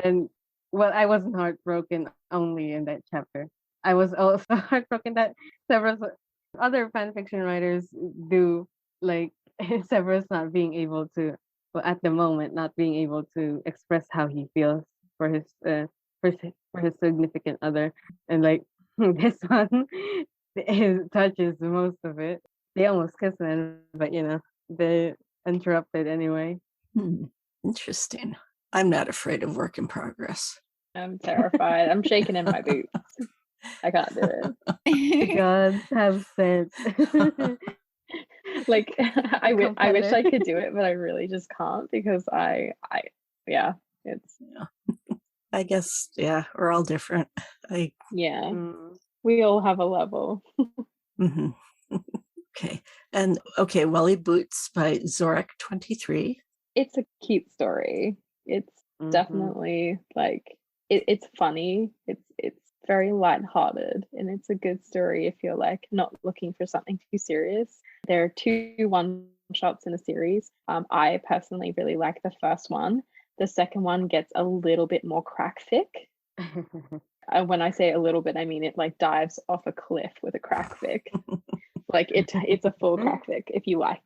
And well, I wasn't heartbroken only in that chapter. I was also heartbroken that Severus, other fan fiction writers do, like Severus not being able to, well, at the moment, not being able to express how he feels for his for his significant other, and like this one, touches most of it. They almost kiss then, but they interrupted anyway. Interesting. I'm not afraid of work in progress. I'm terrified. I'm shaking in my boots. I can't do it. God have sense. Like I wish I could do it, but I really just can't, because yeah, it's I guess, yeah, we're all different. We all have a level. Mhm. Okay. And okay, Welly Boots by Zorak 23. It's a cute story. It's definitely like it's funny. It's very lighthearted, and it's a good story if you're like not looking for something too serious. There are 2 one-shots in the series. I personally really like the first one. The second one gets a little bit more crackfic. When I say a little bit, I mean it like dives off a cliff with a crackfic. Like it's a full crackfic if you like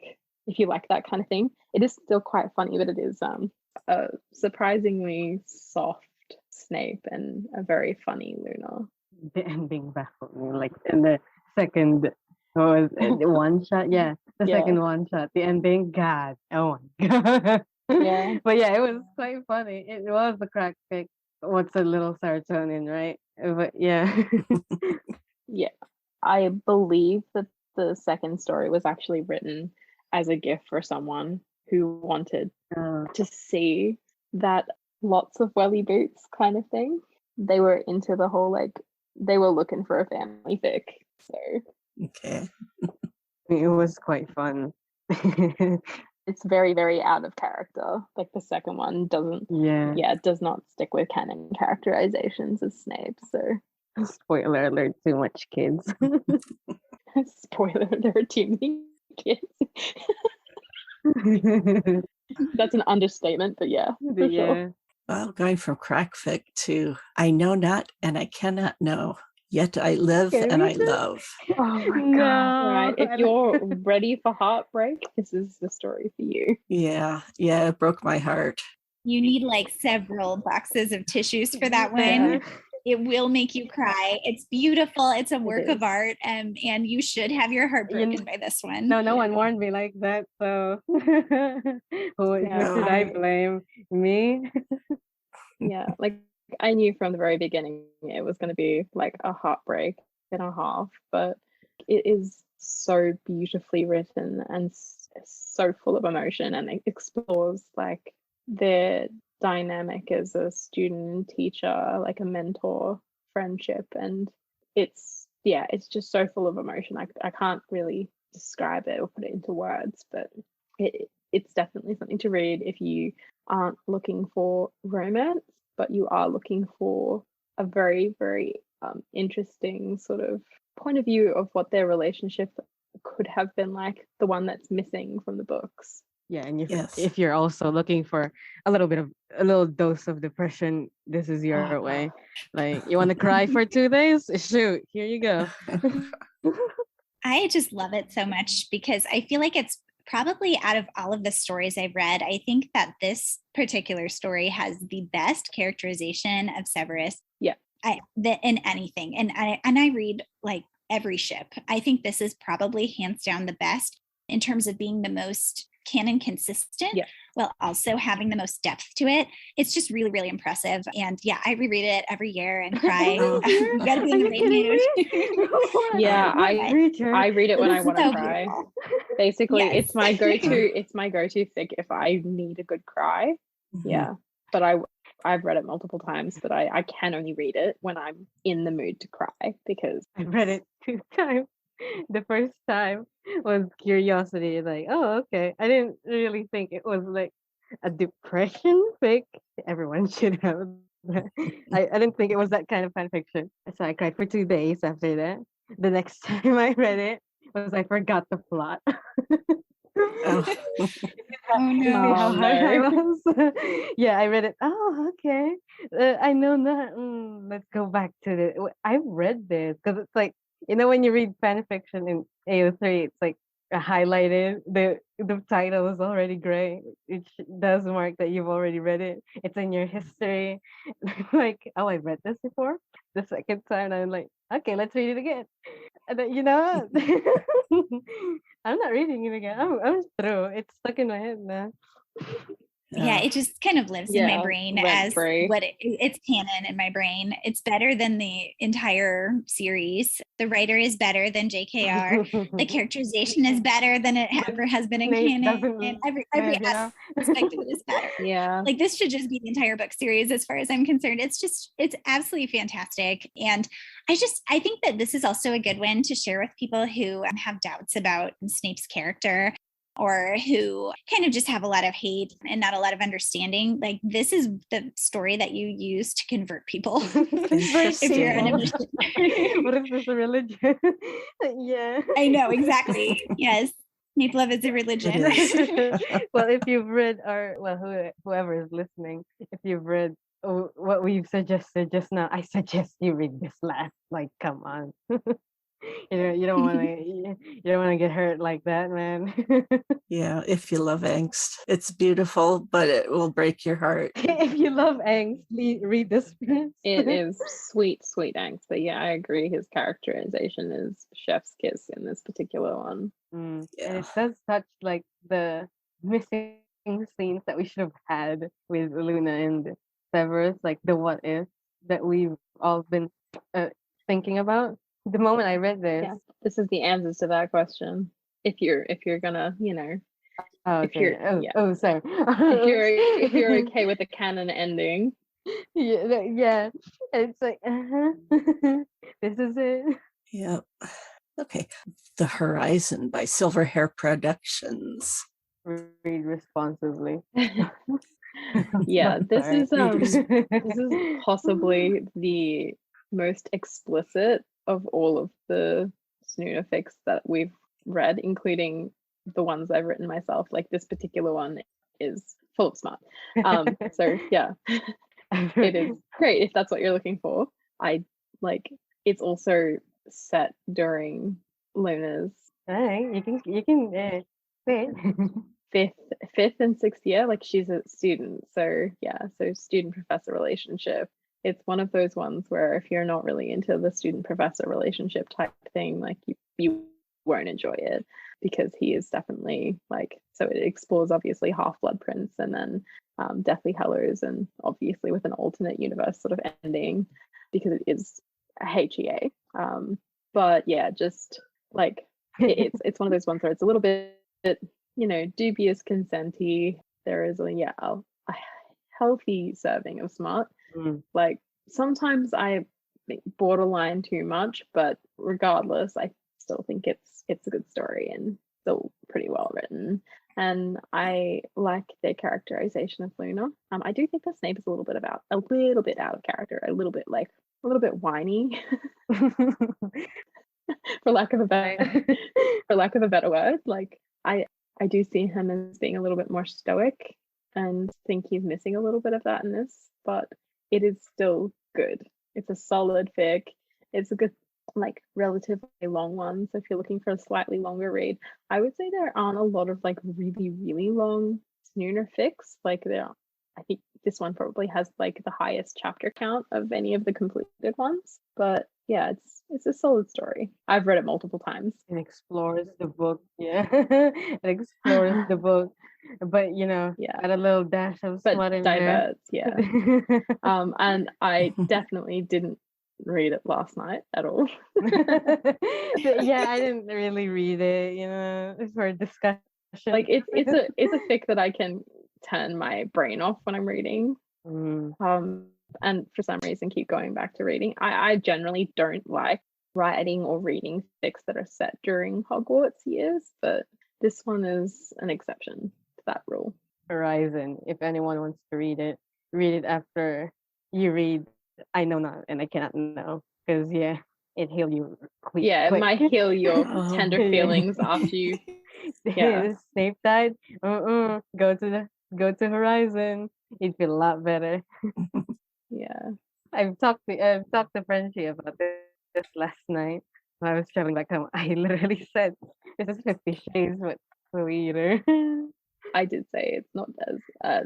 that kind of thing. It is still quite funny, but it is a surprisingly soft Snape and a very funny Luna. The ending baffled me. Like in the second, what was it, the one shot? Yeah, the second one shot. The ending, God, oh my God. Yeah. But yeah, it was quite funny. It was the crack pick. What's a little serotonin, right? But yeah. Yeah, I believe that the second story was actually written as a gift for someone who wanted to see that lots of welly boots kind of thing. They were into the whole, like, they were looking for a family fic. So Okay. It was quite fun. It's very, very out of character. Like the second one does not stick with canon characterizations of Snape. So Spoiler alert, too much kids. spoiler, there are too many kids. That's an understatement, but yeah, for sure. Well, going from crackfic to I know not and I cannot know, yet I live and I love. Oh my God. Right. If you're ready for heartbreak, this is the story for you. Yeah, it broke my heart. You need like several boxes of tissues for that one. It will make you cry. It's beautiful. It's a work of art, and you should have your heart broken by this one. No one warned me like that. So who should I blame? Me? Yeah, like I knew from the very beginning it was going to be like a heartbreak and a half, but it is so beautifully written and so full of emotion, and it explores like their dynamic as a student and teacher, like a mentor friendship, and it's just so full of emotion. I can't really describe it or put it into words, but it's definitely something to read if you aren't looking for romance, but you are looking for a very, very interesting sort of point of view of what their relationship could have been like, the one that's missing from the books. Yeah, and if you're also looking for a little dose of depression, this is your way. Like, you want to cry for 2 days? Shoot, here you go. I just love it so much because I feel like it's probably out of all of the stories I've read, I think that this particular story has the best characterization of Severus. Yeah. In anything. And I read like every ship. I think this is probably hands down the best in terms of being the most canon consistent, while also having the most depth to it. It's just really, really impressive. And yeah, I reread it every year and cry. You gotta be in the right mood. Yeah, I read it when I want to cry. Basically, it's my go-to. It's my go-to fic if I need a good cry. Yeah, but I've read it multiple times, but I can only read it when I'm in the mood to cry because I read it 2 times. The first time was curiosity, like, oh, okay. I didn't really think it was like a depression fic. Everyone should have that. I didn't think it was that kind of fan fiction. So I cried for 2 days after that. The next time I read it was I forgot the plot. Oh. Oh You see no. how hard I no. was? Yeah, I read it. Oh, okay. I know that. Let's go back to the. I've read this because it's like, when you read fan fiction in AO3, it's like highlighted. The title is already gray. It does mark that you've already read it. It's in your history. Like, oh, I read this before. The second time, I'm like, okay, let's read it again. And then, I'm not reading it again. I'm through. It's stuck in my head now. Yeah, it just kind of lives in my Yeah, brain rent as free. what it's canon in my brain. It's better than the entire series. The writer is better than JKR. The characterization is better than it But ever has been in Snape canon. doesn't Every live, you know? aspect of it is better. Yeah. Like this should just be the entire book series as far as I'm concerned. It's absolutely fantastic. And I think that this is also a good one to share with people who have doubts about Snape's character or who kind of just have a lot of hate and not a lot of understanding. Like this is the story that you use to convert people. It's If you're on a Interesting. mission. What is this, a religion? Yeah. I know, exactly. Yes. Snape love is a religion. It is. Well, if you've read whoever is listening, if you've read what we've suggested just now, I suggest you read this last. Like, come on. You don't want to get hurt like that, man. Yeah, if you love angst, it's beautiful, but it will break your heart. If you love angst, read this first. It is sweet, sweet angst. But yeah, I agree. His characterization is chef's kiss in this particular one. And Yeah. it does touch like the missing scenes that we should have had with Luna and Severus, like the what if that we've all been thinking about. The moment I read this, Yeah, this is the answers to that question. If you're gonna, oh, if okay. you're Sorry. if you're okay with the canon ending, Yeah, it's like this is it. Yeah. Okay. The Horizon by Silverhair Productions. Read responsibly. yeah, this Sorry. is possibly the most explicit of all of the Snooner fics that we've read, including the ones I've written myself. Like this particular one is full of smart. So yeah, it is great if that's what you're looking for. It's also set during Luna's Alright, you can say it. fifth and sixth year. Like she's a student, so yeah, so student professor relationship. It's one of those ones where if you're not really into the student professor relationship type thing, like you won't enjoy it, because he is definitely like, so it explores obviously Half-Blood Prince and then Deathly Hallows, and obviously with an alternate universe sort of ending because it is a HEA. But yeah, just like it's one of those ones where it's a little bit dubious consenty. There is a healthy serving of smart. Like sometimes I borderline too much, but regardless, I still think it's a good story and still pretty well written. And I like their characterization of Luna. I do think that Snape is a little bit out of character, a little bit whiny, for lack of a better word. Like I do see him as being a little bit more stoic, and think he's missing a little bit of that in this, but it is still good. It's a solid fic. It's a good, like, relatively long one. So if you're looking for a slightly longer read, I would say there aren't a lot of like really, really long Snooner fics. Like I think this one probably has like the highest chapter count of any of the completed ones. But yeah, it's a solid story. I've read it multiple times. It explores the book, yeah. It explores the book, but Yeah. add a little dash of But smut in there. diverts, yeah. And I definitely didn't read it last night at all. Yeah, I didn't really read it, for discussion. Like it's a fic that I can turn my brain off when I'm reading. And for some reason keep going back to reading. I generally don't like writing or reading fics that are set during Hogwarts years, but this one is an exception to that rule. Horizon. If anyone wants to read it after you read I Know Not and I Cannot Know. Because it heal you quick. Yeah, it might heal your tender Yeah. feelings after you Snape died. Go to Horizon. It'd feel a lot better. Yeah. I've talked to Frenchie about this last night when I was traveling back home. I literally said, "This is 50 Shades, but sweeter." I did say it's not as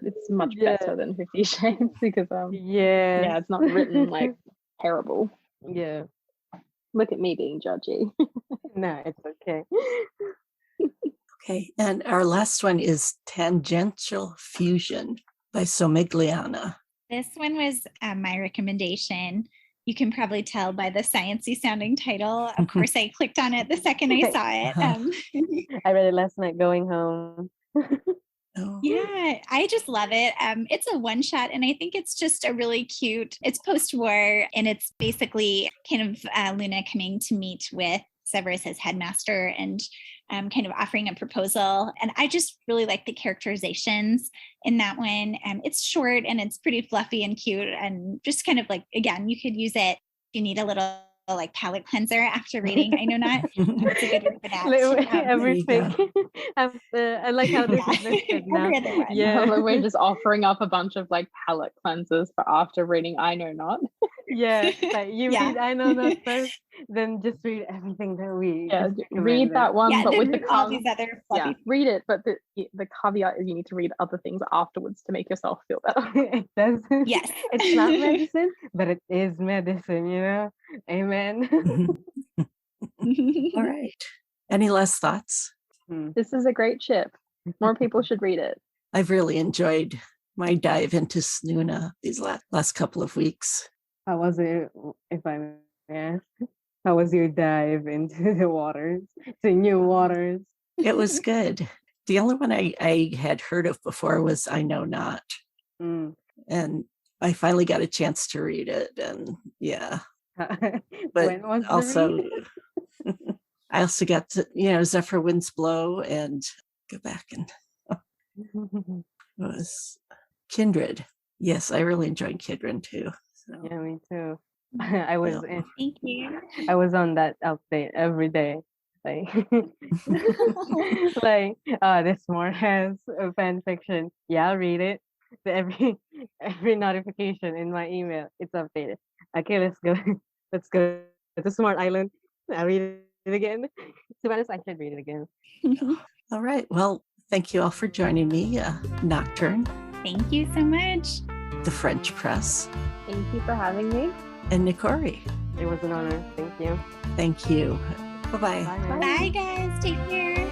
it's much better than 50 Shades because yeah, it's not written like terrible. Yeah. Look at me being judgy. No, it's okay. Okay, and our last one is Tangential Fusion by Somigliana. This one was my recommendation. You can probably tell by the sciencey sounding title. Of course, I clicked on it the second I saw it. I read it last night going home. Yeah, I just love it. It's a one shot, and I think it's just a really cute. It's post-war, and it's basically kind of Luna coming to meet with Severus as headmaster and kind of offering a proposal. And I just really like the characterizations in that one. It's short and it's pretty fluffy and cute, and just kind of like, again, you could use it if you need a little like palate cleanser after reading I Know Not. It's a good one for that. Everything. I like how this is listed now. Yeah, we're just offering up a bunch of like palate cleansers for after reading I Know Not. Yeah, like you read I Know Not first, then just read everything that we read that one, but with the all these other fluffy. read it, but the caveat is you need to read other things afterwards to make yourself feel better. It does. Yes, it's not medicine, but it is medicine. Amen. All right. Any last thoughts? This is a great ship. More people should read it. I've really enjoyed my dive into Snuna these last couple of weeks. How was it, if I may ask? How was your dive into the waters, to new waters? It was good. The only one I had heard of before was I Know Not. And I finally got a chance to read it. And but also, I also got to, Zephyr Winds Blow and go back and it was Kindred. Yes, I really enjoyed Kindred too. So. Yeah, me too. I was Thank you. I was on that update every day. Like, this more has a fan fiction. Yeah, I'll read it. So every notification in my email, it's updated. Okay, let's go. Let's go to Smart Island. I'll read it again. To be honest, I should read it again. All right. Well, thank you all for joining me. Nocturne. Thank you so much. The French Press. Thank you for having me. And Nikori. It was an honor. Thank you. Thank you. Bye-bye. Bye, guys. Take care.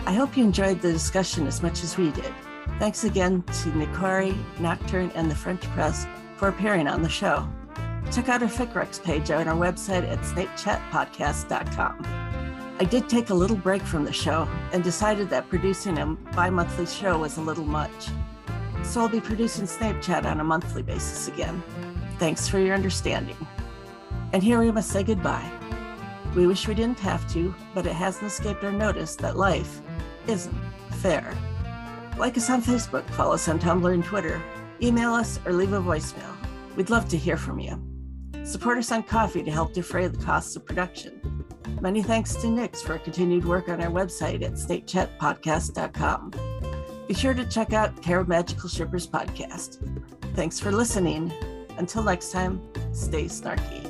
I hope you enjoyed the discussion as much as we did. Thanks again to Nikori, Nocturne, and the French Press for appearing on the show. Check out our FicRecs page on our website at snapechatpodcast.com. I did take a little break from the show and decided that producing a bi-monthly show was a little much. So I'll be producing Snape Chat on a monthly basis again. Thanks for your understanding. And here we must say goodbye. We wish we didn't have to, but it hasn't escaped our notice that life isn't fair. Like us on Facebook, follow us on Tumblr and Twitter, email us, or leave a voicemail. We'd love to hear from you. Support us on Ko-fi to help defray the costs of production. Many thanks to Nix for continued work on our website at snapechatpodcast.com. Be sure to check out Care of Magical Shippers podcast. Thanks for listening. Until next time, stay snarky.